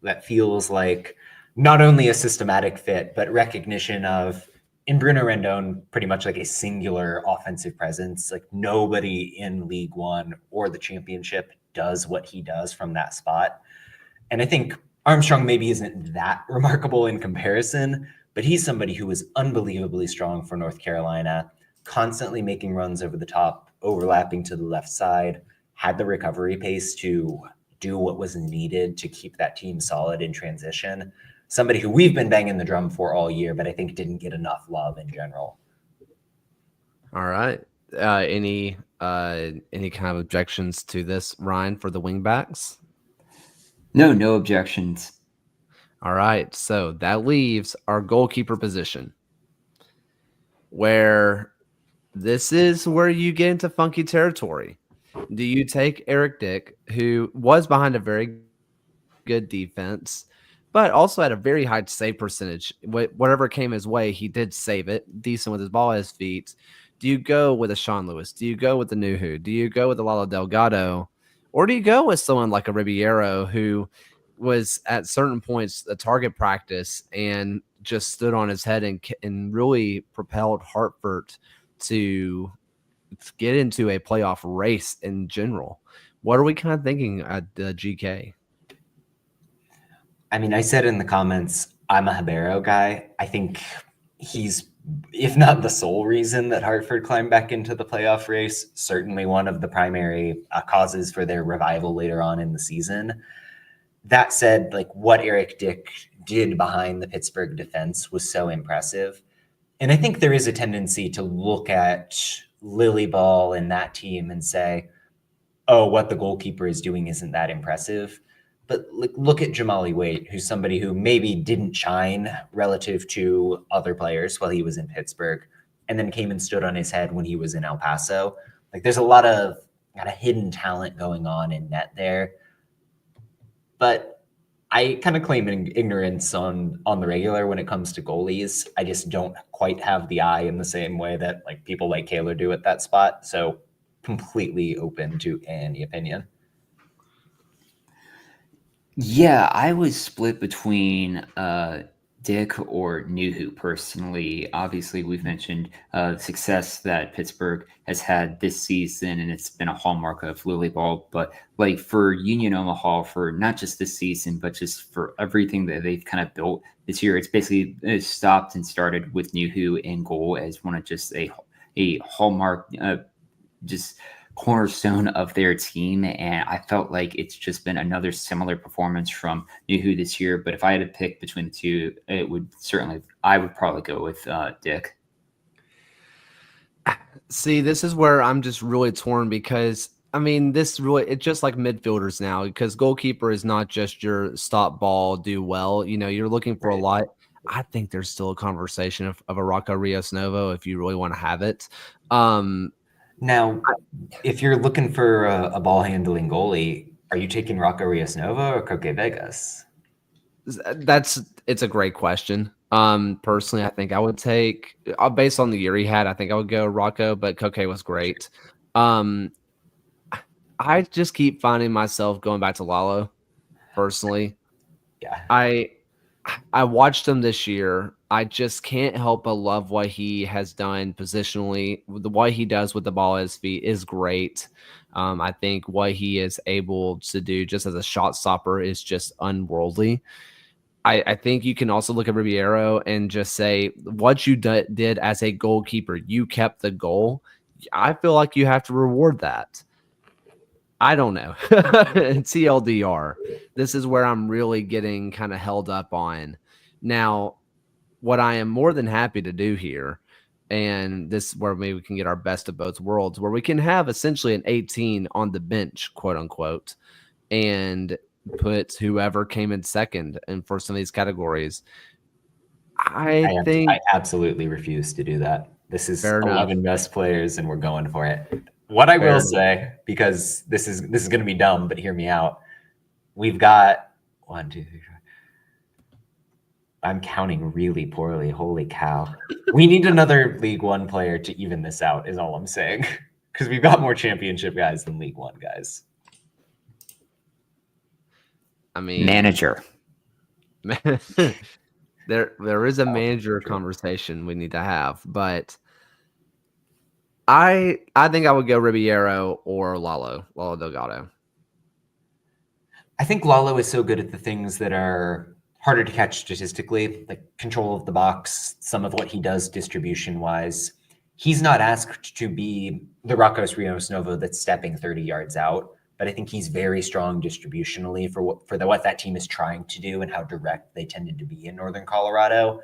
That feels like not only a systematic fit, but recognition of in Bruno Rendon, pretty much like a singular offensive presence. Like nobody in League One or the championship does what he does from that spot. And I think Armstrong maybe isn't that remarkable in comparison, but he's somebody who was unbelievably strong for North Carolina, constantly making runs over the top, overlapping to the left side, had the recovery pace to do what was needed to keep that team solid in transition. Somebody who we've been banging the drum for all year, but I think didn't get enough love in general. All right. Any kind of objections to this, Ryan, for the wingbacks? No objections. All right. So that leaves our goalkeeper position, where this is where you get into funky territory. Do you take Eric Dick, who was behind a very good defense, but also had a very high save percentage? Whatever came his way, he did save it, decent with his ball at his feet. Do you go with a Sean Lewis? Do you go with the Nuhu? Do you go with the Lalo Delgado? Or do you go with someone like a Ribeiro, who was at certain points a target practice and just stood on his head and really propelled Hartford to get into a playoff race in general? What are we kind of thinking at GK? I mean, I said in the comments, I'm a Ribeiro guy. I think he's, if not the sole reason that Hartford climbed back into the playoff race, certainly one of the primary causes for their revival later on in the season. That said, like what Eric Dick did behind the Pittsburgh defense was so impressive. And I think there is a tendency to look at Lily Ball and that team and say, oh, what the goalkeeper is doing isn't that impressive. But look at Jamali Waite, who's somebody who maybe didn't shine relative to other players while he was in Pittsburgh, and then came and stood on his head when he was in El Paso. Like there's a lot of kind of hidden talent going on in net there. But I kind of claim ignorance on the regular when it comes to goalies. I just don't quite have the eye in the same way that like people like Kaler do at that spot. So completely open to any opinion. Yeah, I was split between Dick or Nuhu personally. Obviously, we've mentioned the success that Pittsburgh has had this season, and it's been a hallmark of Lily Ball. But like for Union Omaha, for not just this season, but just for everything that they've kind of built this year, it's stopped and started with Nuhu in goal as one of just a hallmark, just cornerstone of their team. And I felt like it's just been another similar performance from Nuhu this year. But if I had to pick between the two, I would probably go with Dick. See, this is where I'm just really torn because I mean, it's just like midfielders now, because goalkeeper is not just your stop ball, do well. You're looking for a lot. I think there's still a conversation of a Rocco Rios Novo if you really want to have it. Now, if you're looking for a ball handling goalie, are you taking Rocco Rios Nova or Coque Vegas? It's a great question. Personally, I think I would take, based on the year he had, I think I would go Rocco, but Coque was great. I just keep finding myself going back to Lalo, personally. Yeah. I watched him this year. I just can't help but love what he has done positionally. What he does with the ball at his feet is great. I think what he is able to do just as a shot stopper is just unworldly. I think you can also look at Ribeiro and just say what you did as a goalkeeper. You kept the goal. I feel like you have to reward that. I don't know. TLDR. This is where I'm really getting kind of held up on. Now, what I am more than happy to do here, and this is where maybe we can get our best of both worlds, where we can have essentially an 18 on the bench, quote unquote, and put whoever came in second and for some of these categories. I think I absolutely refuse to do that. This is Fair 11 enough. best players and we're going for it. What I Fair will enough. say, because this is going to be dumb, but hear me out. We've got 1, 2, 3, 4. I'm counting really poorly. Holy cow. We need another League One player to even this out, is all I'm saying. Because we've got more championship guys than League One guys. I mean, Manager. There is a manager conversation we need to have, but I think I would go Ribeiro or Lalo Delgado. I think Lalo is so good at the things that are harder to catch statistically, like control of the box, some of what he does distribution-wise. He's not asked to be the Rocos Rios Novo that's stepping 30 yards out, but I think he's very strong distributionally for what that team is trying to do and how direct they tended to be in Northern Colorado.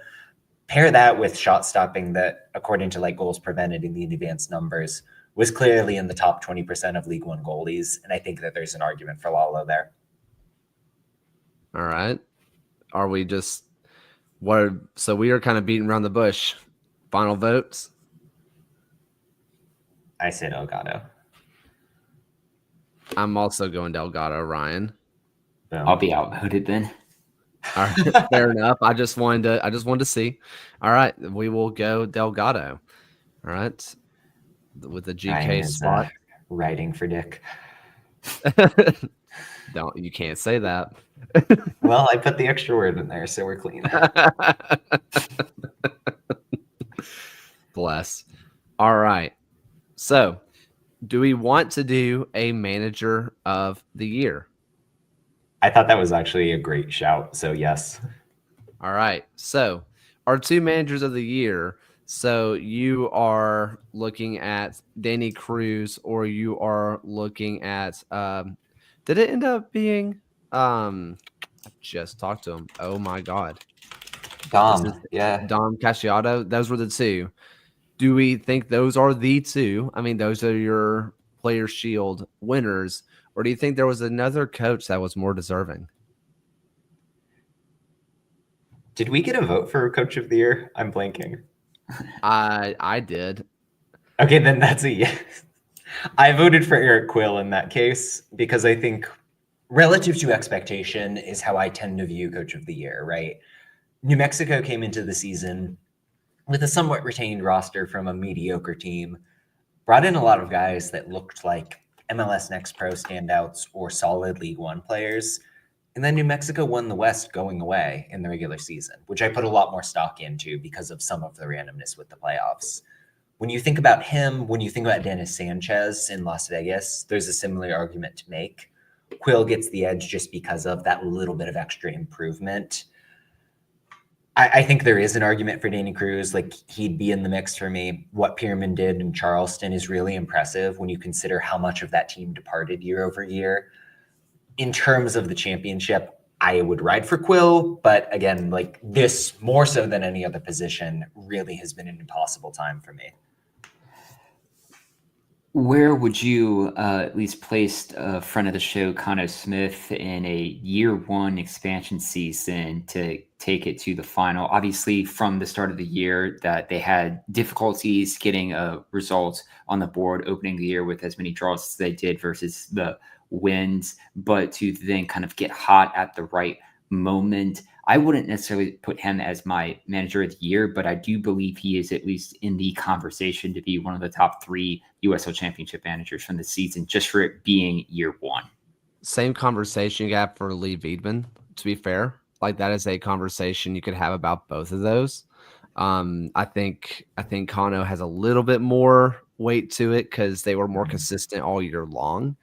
Pair that with shot stopping that, according to like goals prevented in the advanced numbers, was clearly in the top 20% of League One goalies, and I think that there's an argument for Lalo there. All right. Are we just so we are kind of beating around the bush. Final votes? I say Delgado. I'm also going Delgado, Ryan. Boom. I'll be outvoted then. All right, fair enough. I just wanted to see. All right, we will go Delgado. All right. With the GK Ryan is, spot. writing for Dick. You can't say that. Well, I put the extra word in there, so we're clean. Bless. All right. So, do we want to do a manager of the year? I thought that was actually a great shout. So, yes. All right. So, our two managers of the year. So, you are looking at Danny Cruz, or you are looking at did it end up being I just talked to him. Oh my god. Dom Casciato. Those were the two. Do we think those are the two? I mean, those are your Players Shield winners, or do you think there was another coach that was more deserving? Did we get a vote for Coach of the Year? I'm blanking. I did. Okay, then that's a yes. I voted for Eric Quill in that case because I think relative to expectation is how I tend to view Coach of the Year, right? New Mexico came into the season with a somewhat retained roster from a mediocre team, brought in a lot of guys that looked like MLS Next Pro standouts or solid League One players. And then New Mexico won the West going away in the regular season, which I put a lot more stock into because of some of the randomness with the playoffs. When you think about him, when you think about Dennis Sanchez in Las Vegas, there's a similar argument to make. Quill gets the edge just because of that little bit of extra improvement. I think there is an argument for Danny Cruz. Like, he'd be in the mix for me. What Pierman did in Charleston is really impressive when you consider how much of that team departed year over year. In terms of the championship, I would ride for Quill, but again, like this more so than any other position really has been an impossible time for me. Where would you at least place friend of the show, Connor Smith, in a year one expansion season to take it to the final? Obviously, from the start of the year, that they had difficulties getting results on the board, opening the year with as many draws as they did versus the wins, but to then kind of get hot at the right moment. I wouldn't necessarily put him as my manager of the year, but I do believe he is at least in the conversation to be one of the top 3 USL Championship managers from the season, just for it being year one. Same conversation you got for Lee Veidman, to be fair. Like, that is a conversation you could have about both of those. I think Kano has a little bit more weight to it because they were more consistent all year long.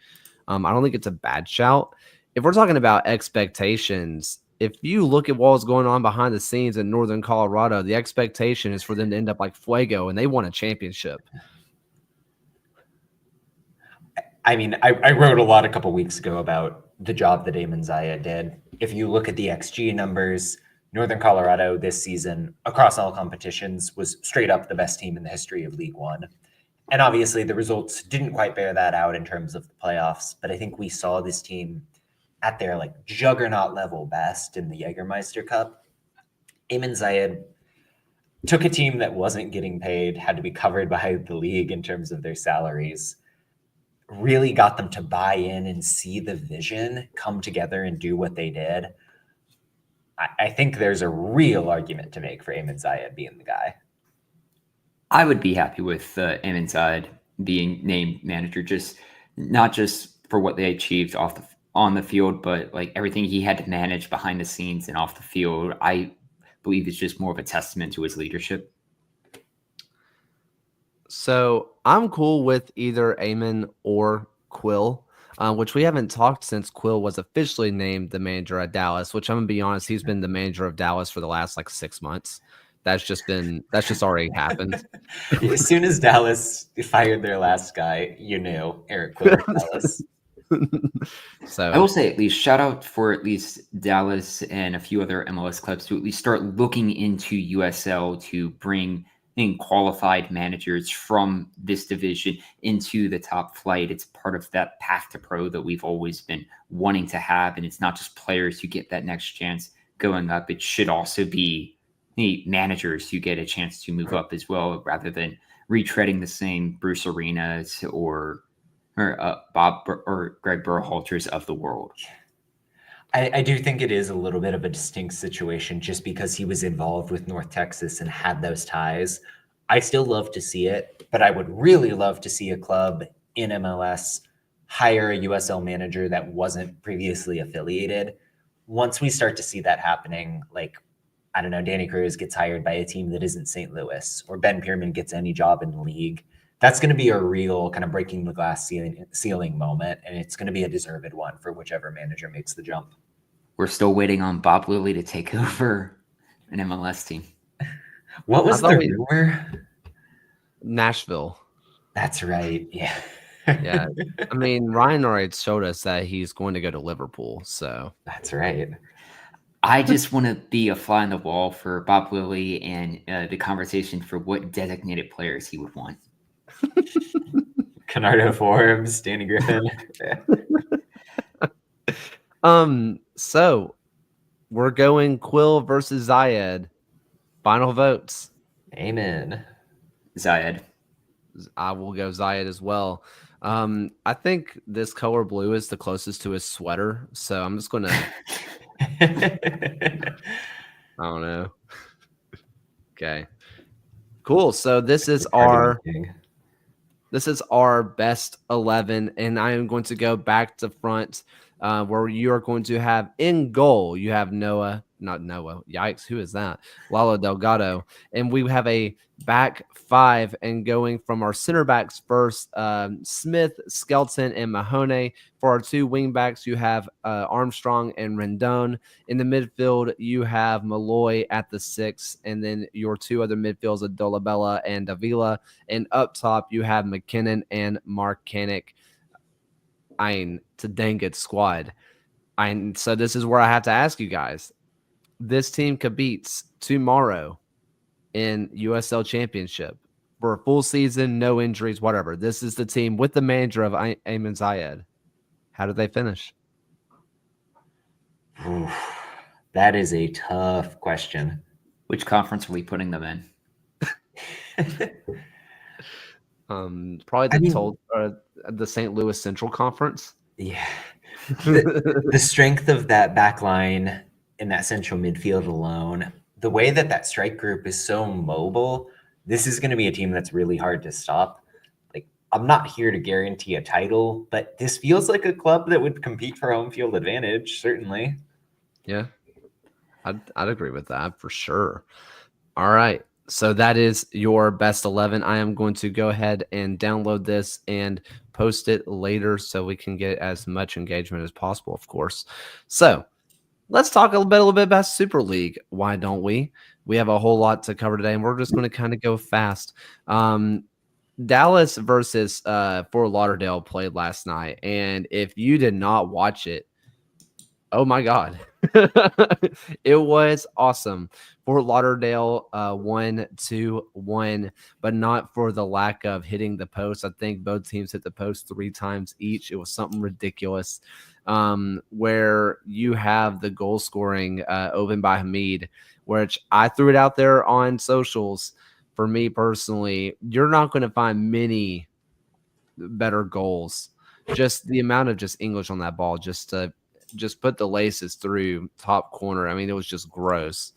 I don't think it's a bad shout. If we're talking about expectations, if you look at what was going on behind the scenes in Northern Colorado, the expectation is for them to end up like Fuego, and they won a championship. I mean, I wrote a lot a couple weeks ago about the job that Eamon Zaya did. If you look at the XG numbers, Northern Colorado this season, across all competitions, was straight up the best team in the history of League One. And obviously the results didn't quite bear that out in terms of the playoffs, but I think we saw this team at their like juggernaut level best in the Jägermeister Cup. Eamon Zayed took a team that wasn't getting paid, had to be covered by the league in terms of their salaries, really got them to buy in and see the vision come together and do what they did. I think there's a real argument to make for Eamon Zayed being the guy. I would be happy with Eamon Zayed being named manager, just not just for what they achieved on the field, but like everything he had to manage behind the scenes and off the field. I believe it's just more of a testament to his leadership. So I'm cool with either Eamon or Quill, which we haven't talked since Quill was officially named the manager at Dallas, which I'm going to be honest, he's been the manager of Dallas for the last like 6 months. That's just already happened. As soon as Dallas fired their last guy, you knew Eric Quill was Dallas. So I will say, at least shout out for at least Dallas and a few other MLS clubs to at least start looking into USL to bring in qualified managers from this division into the top flight. It's part of that path to pro that we've always been wanting to have. And it's not just players who get that next chance going up. It should also be the managers who get a chance to move up as well, rather than retreading the same Bruce Arenas or Bob or Greg Berhalters of the world. I do think it is a little bit of a distinct situation just because he was involved with North Texas and had those ties. I still love to see it, but I would really love to see a club in MLS hire a USL manager that wasn't previously affiliated. Once we start to see that happening, like, I don't know, Danny Cruz gets hired by a team that isn't St. Louis, or Ben Pierman gets any job in the league, that's going to be a real kind of breaking the glass ceiling moment, and it's going to be a deserved one for whichever manager makes the jump. We're still waiting on Bob Lilly to take over an MLS team. What was the rumor? Nashville. That's right. Yeah. Yeah. I mean, Ryan already showed us that he's going to go to Liverpool. So that's right. I just want to be a fly on the wall for Bob Lilly and the conversation for what designated players he would want. Canardo Forbes, Danny Griffin. So we're going Quill versus Zayed. Final votes. Amen. Zayed. I will go Zayed as well. I think this color blue is the closest to his sweater, so I'm just gonna I don't know. Okay. Cool. So this is our best 11, and I am going to go back to front, where you are going to have in goal. You have not Noah. Yikes! Who is that? Lalo Delgado, and we have a back five. And going from our center backs first, Smith, Skelton, and Mahoney. For our two wing backs, you have Armstrong and Rendon. In the midfield, you have Malloy at the 6, and then your two other midfields are Dolabella and Davila. And up top, you have McKinnon and Mark Kanik. It's a dang good squad. So this is where I have to ask you guys. This team competes tomorrow in USL Championship for a full season, no injuries, whatever. This is the team with the manager of Eamon Zayed. How did they finish? Oof, that is a tough question. Which conference are we putting them in? Probably the St. Louis Central Conference. Yeah. The strength of that back line in that central midfield alone, the way that strike group is so mobile, this is going to be a team that's really hard to stop. Like, I'm not here to guarantee a title, but this feels like a club that would compete for home field advantage, certainly. Yeah, I'd agree with that for sure. All right. So that is your best 11. I am going to go ahead and download this and post it later so we can get as much engagement as possible, of course. So let's talk a little bit about Super League. Why don't we? We have a whole lot to cover today, and we're just going to kind of go fast. Dallas versus Fort Lauderdale played last night, and if you did not watch it, oh my God. It was awesome. Fort Lauderdale won 2-1, but not for the lack of hitting the post. I think both teams hit the post 3 times each. It was something ridiculous, where you have the goal scoring opened by Hamid, which I threw it out there on socials. For me personally, you're not going to find many better goals. Just the amount of just English on that ball, just put the laces through top corner. I mean, it was just gross.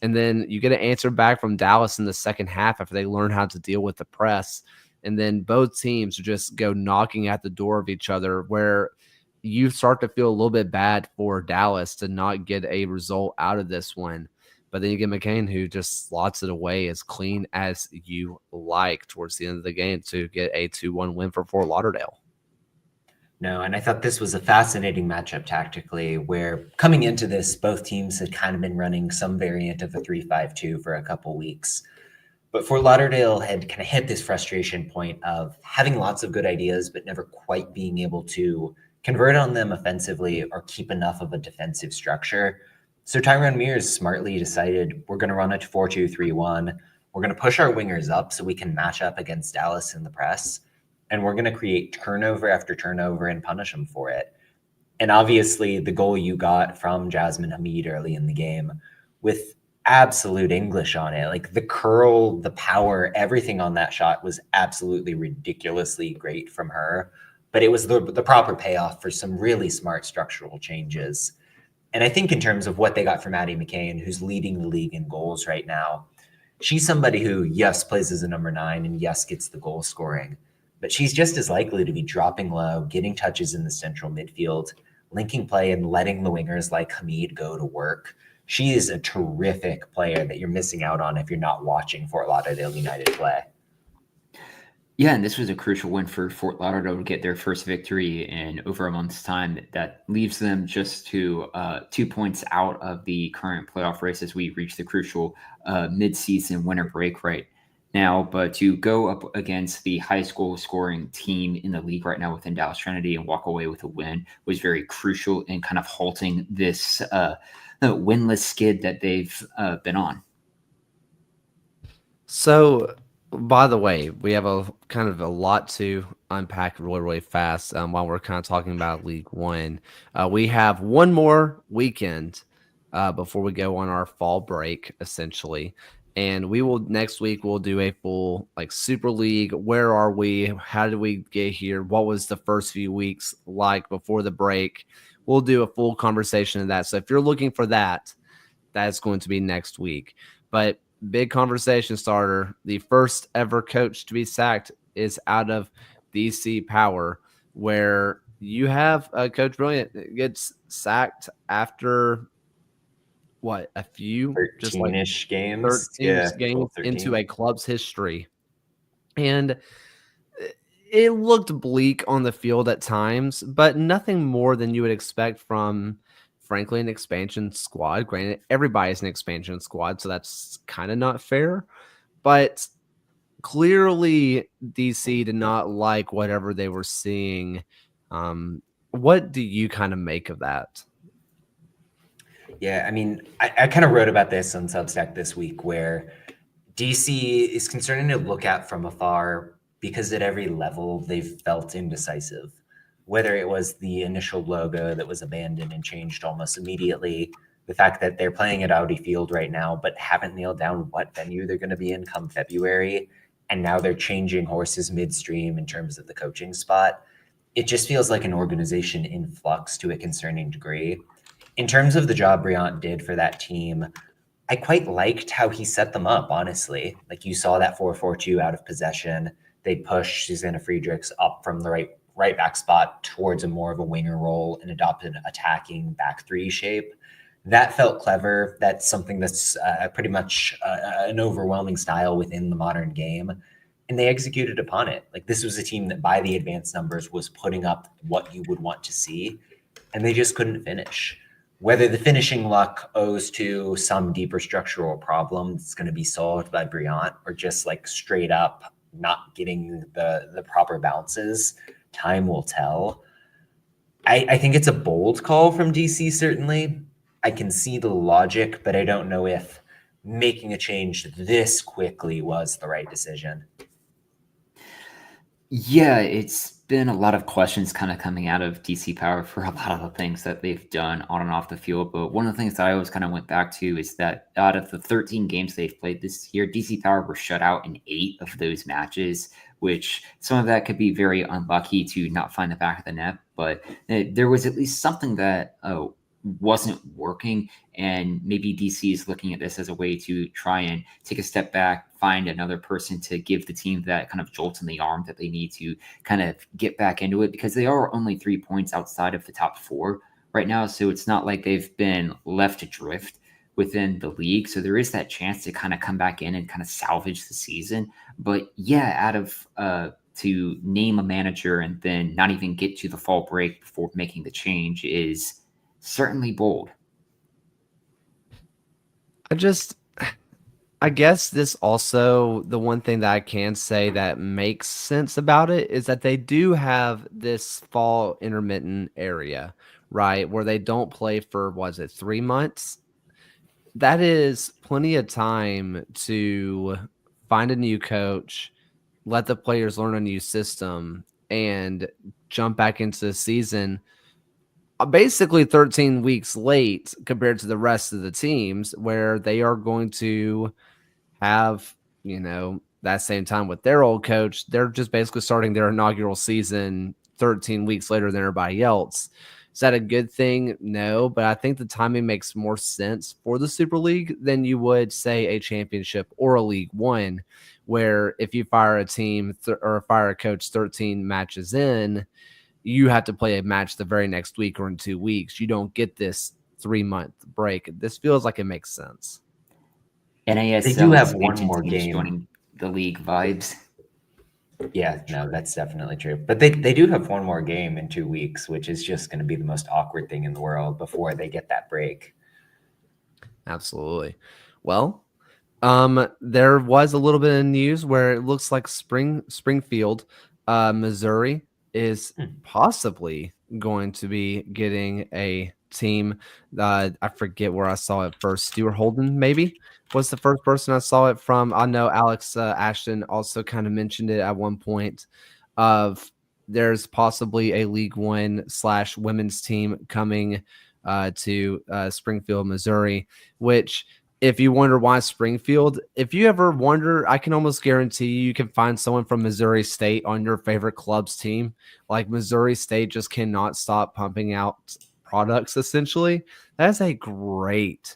And then you get an answer back from Dallas in the second half after they learn how to deal with the press. And then both teams just go knocking at the door of each other, where you start to feel a little bit bad for Dallas to not get a result out of this one. But then you get McCain, who just slots it away as clean as you like towards the end of the game to get a 2-1 win for Fort Lauderdale. No, and I thought this was a fascinating matchup tactically, where coming into this, both teams had kind of been running some variant of a 3-5-2 for a couple weeks. But Fort Lauderdale had kind of hit this frustration point of having lots of good ideas, but never quite being able to convert on them offensively or keep enough of a defensive structure. So Tyrone Mears smartly decided, we're going to run a 4-2-3-1. We're going to push our wingers up so we can match up against Dallas in the press. And we're going to create turnover after turnover and punish them for it. And obviously, the goal you got from Jasmine Hamid early in the game with absolute English on it, like the curl, the power, everything on that shot was absolutely ridiculously great from her. But it was the proper payoff for some really smart structural changes. And I think in terms of what they got from Maddie McCain, who's leading the league in goals right now, she's somebody who, yes, plays as a number 9 and yes, gets the goal scoring. But she's just as likely to be dropping low, getting touches in the central midfield, linking play and letting the wingers like Hamid go to work. She is a terrific player that you're missing out on if you're not watching Fort Lauderdale United play. Yeah, and this was a crucial win for Fort Lauderdale to get their first victory in over a month's time. That leaves them just to 2 points out of the current playoff race as we reach the crucial mid-season winter break right now. But to go up against the highest goal scoring team in the league right now within Dallas Trinity and walk away with a win was very crucial in kind of halting this winless skid that they've been on. So, by the way, we have a kind of a lot to unpack really, really fast while we're kind of talking about League One. We have one more weekend before we go on our fall break, essentially. And we will next week we'll do a full like Super League. Where are we? How did we get here? What was the first few weeks like before the break? We'll do a full conversation of that. So if you're looking for that, that's going to be next week. But big conversation starter. The first ever coach to be sacked is out of DC Power, where you have Coach Brilliant gets sacked after what, a few 13-ish games, 13 games into a club's history. And it looked bleak on the field at times, but nothing more than you would expect from, frankly, an expansion squad. Granted, everybody's an expansion squad, so that's kind of not fair. But clearly, DC did not like whatever they were seeing. What do you kind of make of that? Yeah, I mean, I kind of wrote about this on Substack this week, where DC is concerning to look at from afar because at every level they've felt indecisive. Whether it was the initial logo that was abandoned and changed almost immediately, the fact that they're playing at Audi Field right now, but haven't nailed down what venue they're going to be in come February, and now they're changing horses midstream in terms of the coaching spot. It just feels like an organization in flux to a concerning degree. In terms of the job Briant did for that team, I quite liked how he set them up, honestly. Like you saw that 4-4-2 out of possession. They pushed Susanna Friedrichs up from the right back spot towards a more of a winger role and adopted an attacking back 3 shape. That felt clever. That's something that's pretty much an overwhelming style within the modern game. And they executed upon it. Like this was a team that by the advanced numbers was putting up what you would want to see, and they just couldn't finish. Whether the finishing luck owes to some deeper structural problem that's going to be solved by Briant or just like straight up not getting the proper bounces, time will tell. I think it's a bold call from DC, certainly. I can see the logic, but I don't know if making a change this quickly was the right decision. Yeah, it's been a lot of questions kind of coming out of DC Power for a lot of the things that they've done on and off the field. But one of the things that I always kind of went back to is that out of the 13 games they've played this year, DC Power were shut out in 8 of those matches, which some of that could be very unlucky to not find the back of the net. But there was at least something that wasn't working, and maybe DC is looking at this as a way to try and take a step back, find another person to give the team that kind of jolt in the arm that they need to kind of get back into it, because they are only 3 points outside of the top 4 right now. So it's not like they've been left adrift within the league. So there is that chance to kind of come back in and kind of salvage the season. But yeah, out of to name a manager and then not even get to the fall break before making the change is certainly bold. I guess this also, the one thing that I can say that makes sense about it is that they do have this fall intermittent area, right? Where they don't play for, was it 3 months? That is plenty of time to find a new coach, let the players learn a new system, and jump back into the season basically 13 weeks late compared to the rest of the teams, where they are going to have, that same time with their old coach. They're just basically starting their inaugural season 13 weeks later than everybody else. Is that a good thing? No, but I think the timing makes more sense for the Super League than you would, say, a championship or a League One, where if you fire a team or fire a coach 13 matches in, you have to play a match the very next week or in 2 weeks. You don't get this 3-month break. This feels like it makes sense. NASL they do have one more game joining the league vibes. Yeah, no, that's definitely true. But they do have one more game in 2 weeks, which is just going to be the most awkward thing in the world before they get that break. Absolutely. Well, there was a little bit of news where it looks like Springfield, Missouri is possibly going to be getting a team. I forget where I saw it first. Stuart Holden maybe was the first person I saw it from. I know Alex Ashton also kind of mentioned it at one point of there's possibly a League One / women's team coming to Springfield, Missouri, which if you wonder why Springfield, if you ever wonder, I can almost guarantee you can find someone from Missouri State on your favorite club's team. Like Missouri State just cannot stop pumping out products, essentially. That's a great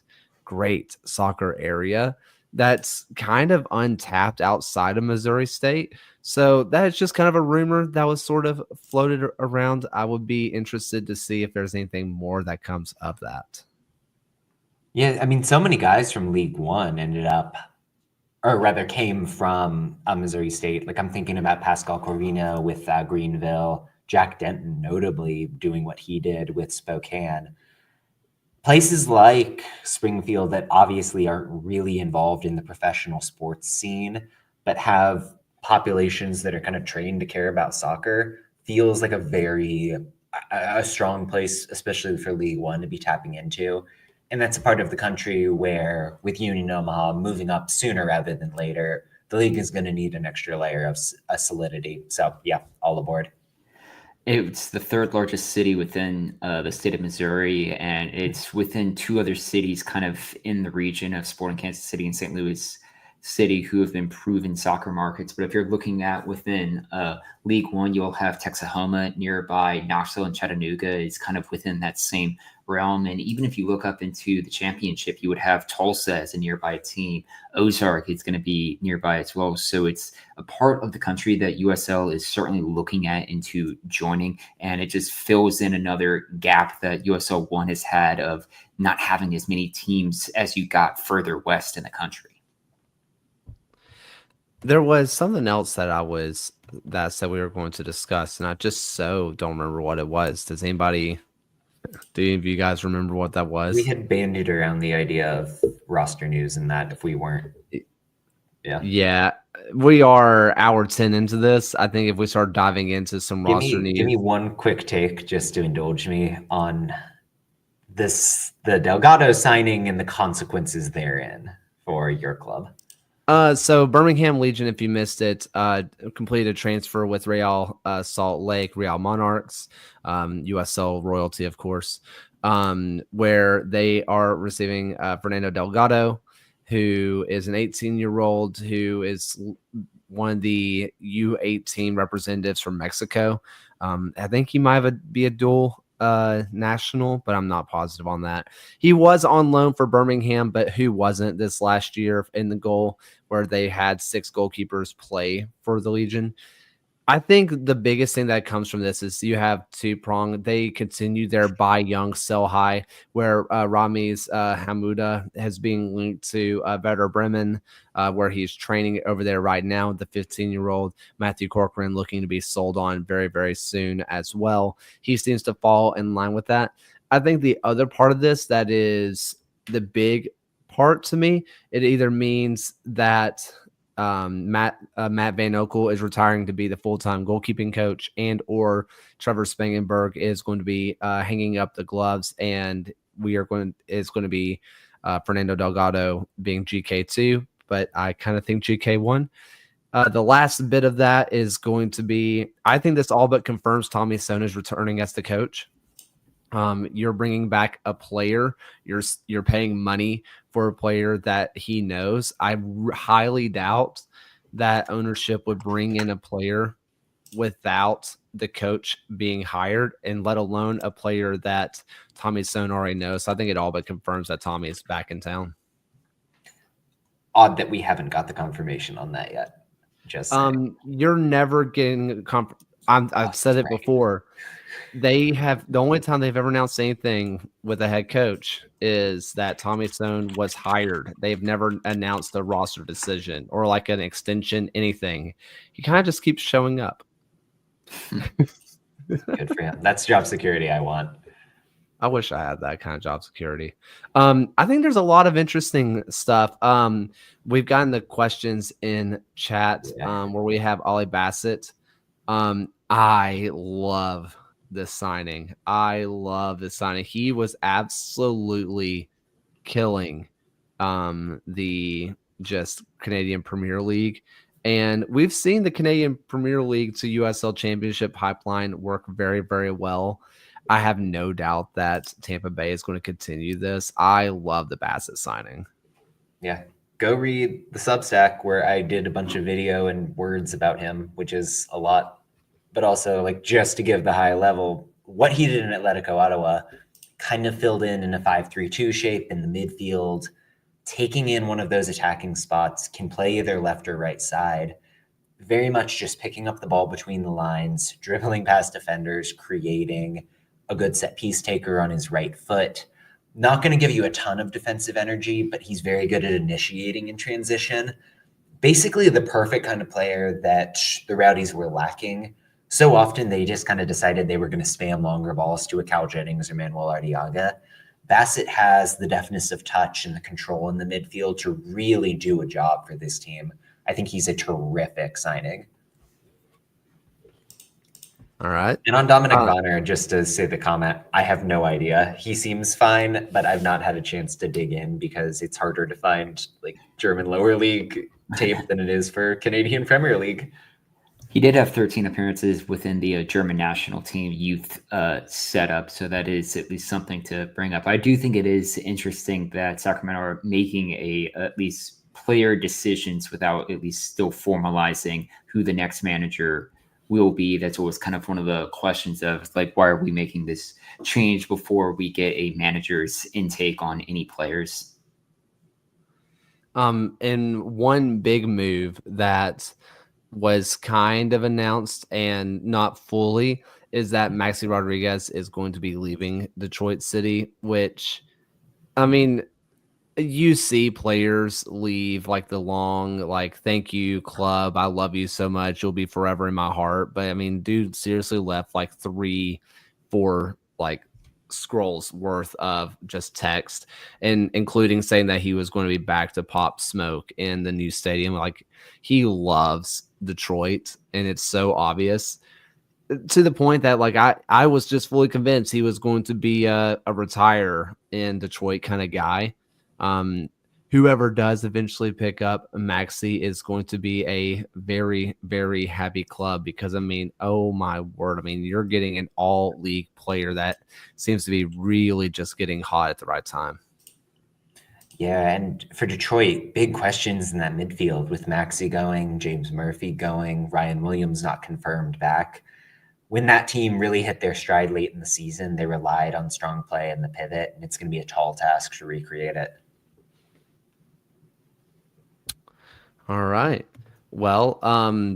soccer area that's kind of untapped outside of Missouri State. So that is just kind of a rumor that was sort of floated around. I would be interested to see if there's anything more that comes of that. Yeah, I mean, so many guys from League One ended up, or rather came from Missouri State. Like I'm thinking about Pascal Corvino with Greenville, Jack Denton notably doing what he did with Spokane. Places like Springfield that obviously aren't really involved in the professional sports scene, but have populations that are kind of trained to care about soccer, feels like a strong place, especially for League One to be tapping into. And that's a part of the country where, with Union Omaha moving up sooner rather than later, the league is going to need an extra layer of solidity. So, yeah, all aboard. It's the third largest city within the state of Missouri, and it's within 2 other cities kind of in the region of Sporting Kansas City and St. Louis City who have been proven soccer markets. But if you're looking at within League One, you'll have Texahoma nearby. Knoxville and Chattanooga is kind of within that same realm. And even if you look up into the championship, you would have Tulsa as a nearby team. Ozark is going to be nearby as well. So it's a part of the country that USL is certainly looking at into joining. And it just fills in another gap that USL 1 has had of not having as many teams as you got further west in the country. There was something else that I said we were going to discuss, and I just don't remember what it was. Do any of you guys remember what that was? We had bandied around the idea of roster news and that if we weren't. Yeah, we are hour 10 into this. I think if we start diving into some roster news. Give me one quick take just to indulge me on the Delgado signing and the consequences therein for your club. So Birmingham Legion, if you missed it, completed a transfer with Real Salt Lake, Real Monarchs, USL royalty, of course, where they are receiving Fernando Delgado, who is an 18-year-old who is one of the U18 representatives from Mexico. I think he might be a dual national, but I'm not positive on that. He was on loan for Birmingham, but who wasn't this last year in the goal where they had 6 goalkeepers play for the Legion. I think the biggest thing that comes from this is you have two-prong. They continue their buy young, sell high, where Ramiz Hamuda has been linked to Werder Bremen, where he's training over there right now. The 15-year-old Matthew Corcoran looking to be sold on very, very soon as well. He seems to fall in line with that. I think the other part of this that is the big part to me, it either means that Matt Van Okel is retiring to be the full-time goalkeeping coach, and or Trevor Spangenberg is going to be hanging up the gloves, and is going to be Fernando Delgado being GK2, but I kind of think GK1. The last bit of that is going to be, I think this all but confirms Tommy Soehn is returning as the coach. You're bringing back a player. You're paying money for a player that he knows. I highly doubt that ownership would bring in a player without the coach being hired, and let alone a player that Tommy Soehn already knows. So I think it all but confirms that Tommy is back in town. Odd that we haven't got the confirmation on that yet. Just you're never getting. I've said it before. They have the only time they've ever announced anything with a head coach is that Tommy Soehn was hired. They've never announced a roster decision or like an extension, anything. He kind of just keeps showing up. Good for him. That's job security I want. I wish I had that kind of job security. I think there's a lot of interesting stuff. We've gotten the questions in chat where we have Ollie Bassett. I love this signing. He was absolutely killing the just Canadian Premier League. And we've seen the Canadian Premier League to USL Championship pipeline work very, very well. I have no doubt that Tampa Bay is going to continue this. I love the Bassett signing. Yeah. Go read the Substack where I did a bunch of video and words about him, which is a lot. But also, like, just to give the high level, what he did in Atletico Ottawa kind of filled in a 5-3-2 shape in the midfield, taking in one of those attacking spots, can play either left or right side. Very much just picking up the ball between the lines, dribbling past defenders, creating a good set piece taker on his right foot. Not going to give you a ton of defensive energy, but he's very good at initiating in transition. Basically the perfect kind of player that the Rowdies were lacking. So often they just kind of decided they were going to spam longer balls to a Cal Jennings or Manuel Arteaga. Bassett has the deftness of touch and the control in the midfield to really do a job for this team. I think he's a terrific signing. All right. And on Dominic Bonner, just to say the comment, I have no idea. He seems fine, but I've not had a chance to dig in because it's harder to find like German lower league tape than it is for Canadian Premier League. He did have 13 appearances within the German national team youth setup, so that is at least something to bring up. I do think it is interesting that Sacramento are making at least player decisions without at least still formalizing who the next manager will be. That's always kind of one of the questions of like, why are we making this change before we get a manager's intake on any players? And one big move that was kind of announced and not fully is that Maxi Rodriguez is going to be leaving Detroit City, which, I mean, you see players leave like the long, like, thank you, club. I love you so much. You'll be forever in my heart. But I mean, dude seriously left like 3-4 like scrolls worth of just text, and including saying that he was going to be back to Pop Smoke in the new stadium. Like, he loves Detroit, and it's so obvious to the point that like I was just fully convinced he was going to be a retire in Detroit kind of guy. Whoever does eventually pick up Maxi is going to be a very, very happy club because, I mean, oh my word. I mean, you're getting an all-league player that seems to be really just getting hot at the right time. Yeah, and for Detroit, big questions in that midfield with Maxi going, James Murphy going, Ryan Williams not confirmed back. When that team really hit their stride late in the season, they relied on strong play and the pivot, and it's going to be a tall task to recreate it. All right. Well,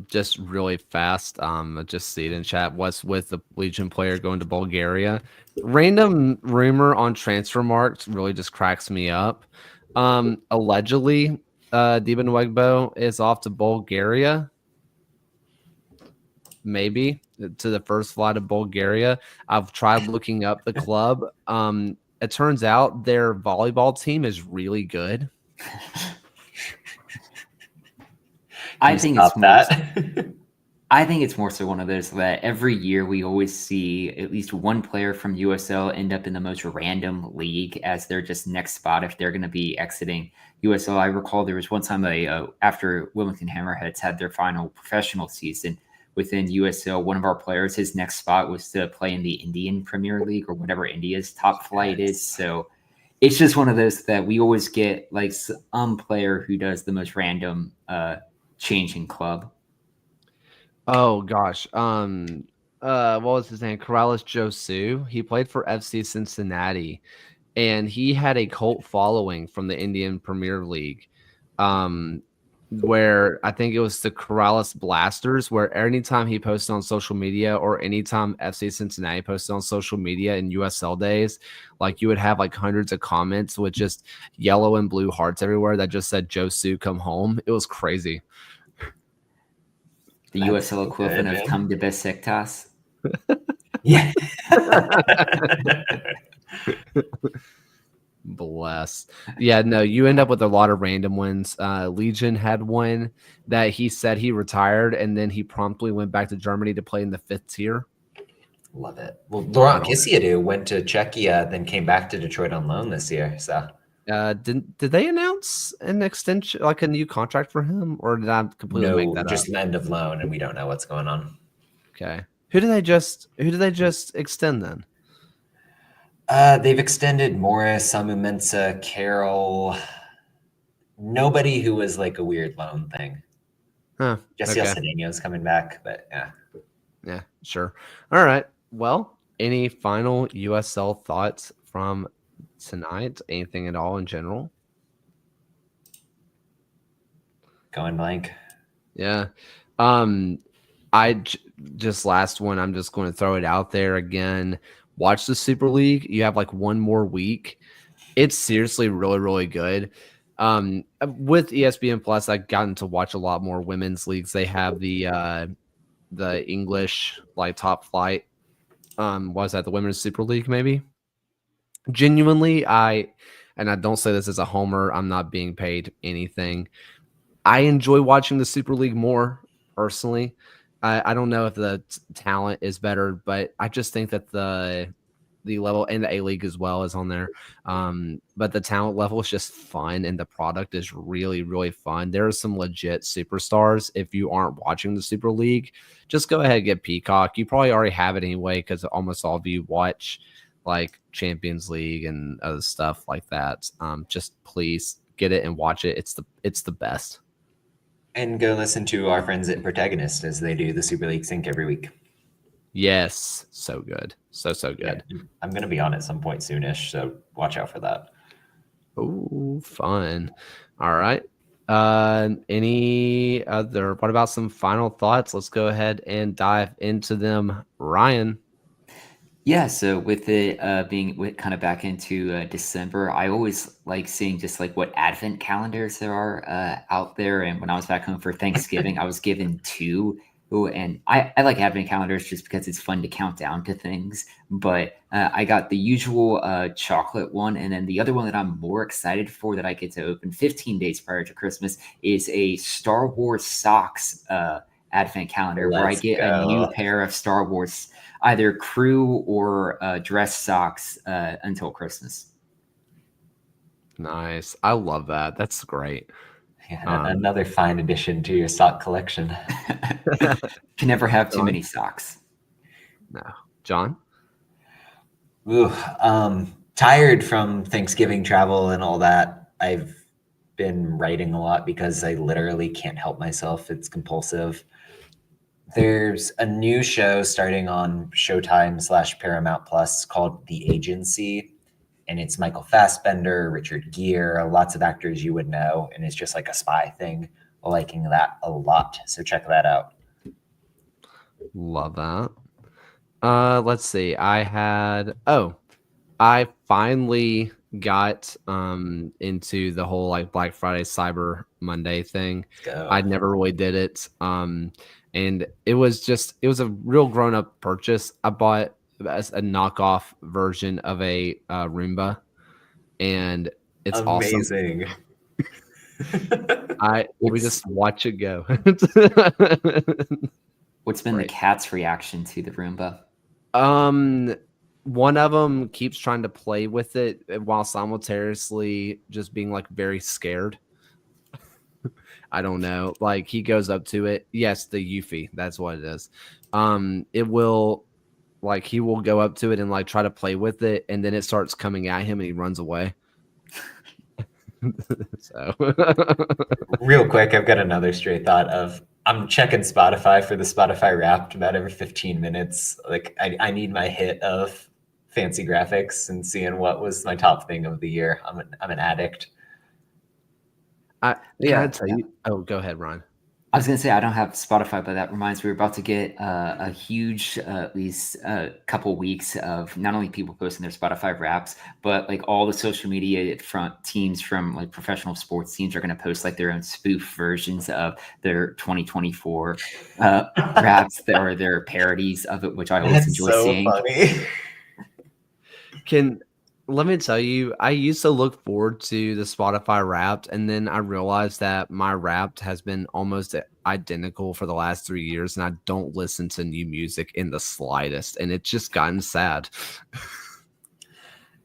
just really fast. I just see it in chat. What's with the Legion player going to Bulgaria? Random rumor on transfer marks really just cracks me up. Allegedly, Deben Wegbo is off to Bulgaria. Maybe to the first flight of Bulgaria. I've tried looking up the club. It turns out their volleyball team is really good. I think it's more. I think it's more so one of those that every year we always see at least one player from USL end up in the most random league as their just next spot if they're going to be exiting USL. I recall there was one time after Wilmington Hammerheads had their final professional season within USL, one of our players, his next spot was to play in the Indian Premier League or whatever India's top flight is. So it's just one of those that we always get like some player who does the most random changing club. Oh gosh. What was his name? Corrales Josu. He played for FC Cincinnati, and he had a cult following from the Indian Premier League. Where I think it was the Corrales Blasters, where anytime he posted on social media or anytime FC Cincinnati posted on social media in USL days, like you would have like hundreds of comments with just yellow and blue hearts everywhere that just said Josu come home. It was crazy. The USL equivalent of come to Besiktas. Yeah. Bless. Yeah, no, you end up with a lot of random ones. Legion had one that he said he retired, and then he promptly went back to Germany to play in the 5th tier. Love it. Well, Laurent Kisiadou went to Czechia, then came back to Detroit on loan this year. So, did they announce an extension, like a new contract for him, or did I completely make that up? Just an end of loan, and we don't know what's going on. Okay, who did they just extend then? They've extended Morris, Samu Mensah, Carroll. Nobody who was like a weird loan thing. Huh. Jesse Cedeno's coming back, but yeah. Yeah, sure. All right. Well, any final USL thoughts from tonight? Anything at all in general? Going blank. Yeah. Just last one. I'm just going to throw it out there again. Watch the Super League. You have like one more week. It's seriously really, really good. With ESPN Plus, I've gotten to watch a lot more women's leagues. They have the English like top flight. Was that the Women's Super League? Maybe. Genuinely, and I don't say this as a homer. I'm not being paid anything. I enjoy watching the Super League more personally. I don't know if the talent is better, but I just think that the level and the A League as well is on there. But the talent level is just fun and the product is really, really fun. There are some legit superstars. If you aren't watching the Super League, just go ahead and get Peacock. You probably already have it anyway because almost all of you watch like Champions League and other stuff like that. Just please get it and watch it. It's the best. And go listen to our friends at Protagonist as they do the Super League Sync every week. Yes, so good. So good. Yeah, I'm going to be on at some point soonish, so watch out for that. Oh, fun. All right. Any other, what about some final thoughts? Let's go ahead and dive into them. Ryan. Yeah, so with it being kind of back into December, I always like seeing just like what advent calendars there are out there. And when I was back home for Thanksgiving, I was given 2. Ooh, and I like advent calendars just because it's fun to count down to things. But I got the usual chocolate one. And then the other one that I'm more excited for that I get to open 15 days prior to Christmas is a Star Wars socks advent calendar where I get a new pair of Star Wars either crew or dress socks until Christmas. Nice. I love that. That's great. Yeah, another fine addition to your sock collection. Can never have too many socks. No. John? Ooh, tired from Thanksgiving travel and all that. I've been writing a lot because I literally can't help myself. It's compulsive. There's a new show starting on Showtime / Paramount Plus called The Agency. And it's Michael Fassbender, Richard Gere, lots of actors you would know. And it's just like a spy thing liking that a lot. So check that out. Love that. Let's see. I finally got into the whole like Black Friday Cyber Monday thing. Go. I never really did it. And it was a real grown up purchase. I bought a knockoff version of a Roomba, and it's amazing. Awesome. We just watch it go. What's been the cat's reaction to the Roomba? One of them keeps trying to play with it while simultaneously just being like very scared. I don't know. Like he goes up to it. Yes, the Yuffie. That's what it is. It will, like, he will go up to it and like try to play with it, and then it starts coming at him, and he runs away. So, real quick, I've got another stray thought of I'm checking Spotify for the Spotify Wrapped about every 15 minutes. Like I need my hit of fancy graphics and seeing what was my top thing of the year. I'm an addict. I'd tell you. Oh, go ahead, Ron. I was going to say I don't have Spotify, but that reminds me we're about to get a huge, at least a couple weeks of not only people posting their Spotify Wraps, but like all the social media teams from like professional sports teams are going to post like their own spoof versions of their 2024 Wraps or their parodies of it, which I always enjoy seeing. Funny. Let me tell you, I used to look forward to the Spotify Wrapped, and then I realized that my Wrapped has been almost identical for the last 3 years, and I don't listen to new music in the slightest, and it's just gotten sad.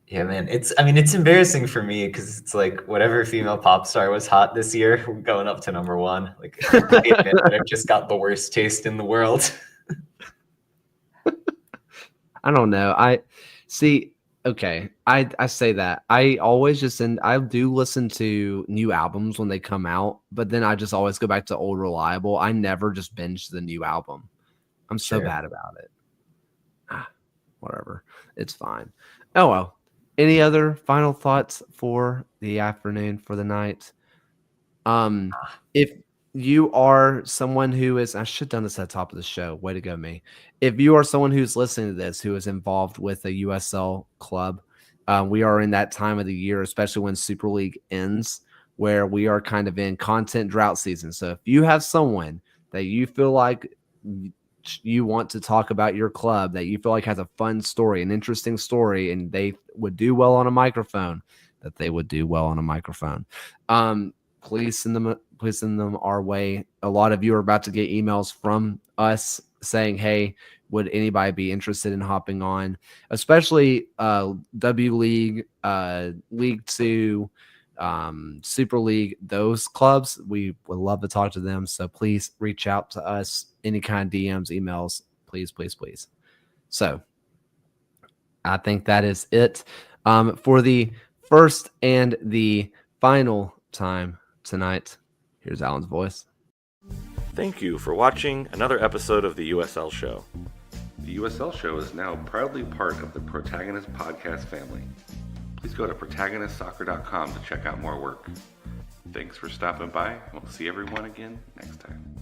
Yeah, man. It's embarrassing for me because it's like whatever female pop star was hot this year, going up to number one. Like I admit that I've just got the worst taste in the world. I don't know. Okay, I say that. I do listen to new albums when they come out, but then I just always go back to old reliable. I never just binge the new album. I'm so bad about it. Whatever. It's fine. Oh, well. Any other final thoughts for the afternoon, for the night? If you are someone who is, I should have done this at the top of the show. Way to go, me. If you are someone who's listening to this, who is involved with a USL club, we are in that time of the year, especially when Super League ends, where we are kind of in content drought season. So if you have someone that you feel like you want to talk about your club, that you feel like has a fun story, an interesting story, and they would do well on a microphone, please send them our way. A lot of you are about to get emails from us saying, hey, would anybody be interested in hopping on? Especially W League, League 2, Super League, those clubs. We would love to talk to them. So please reach out to us. Any kind of DMs, emails, please, please, please. So I think that is it for the first and the final time tonight. Here's Alan's voice. Thank you for watching another episode of the USL Show. The USL Show is now proudly part of the Protagonist podcast family. Please go to protagonistsoccer.com to check out more work. Thanks for stopping by. We'll see everyone again next time.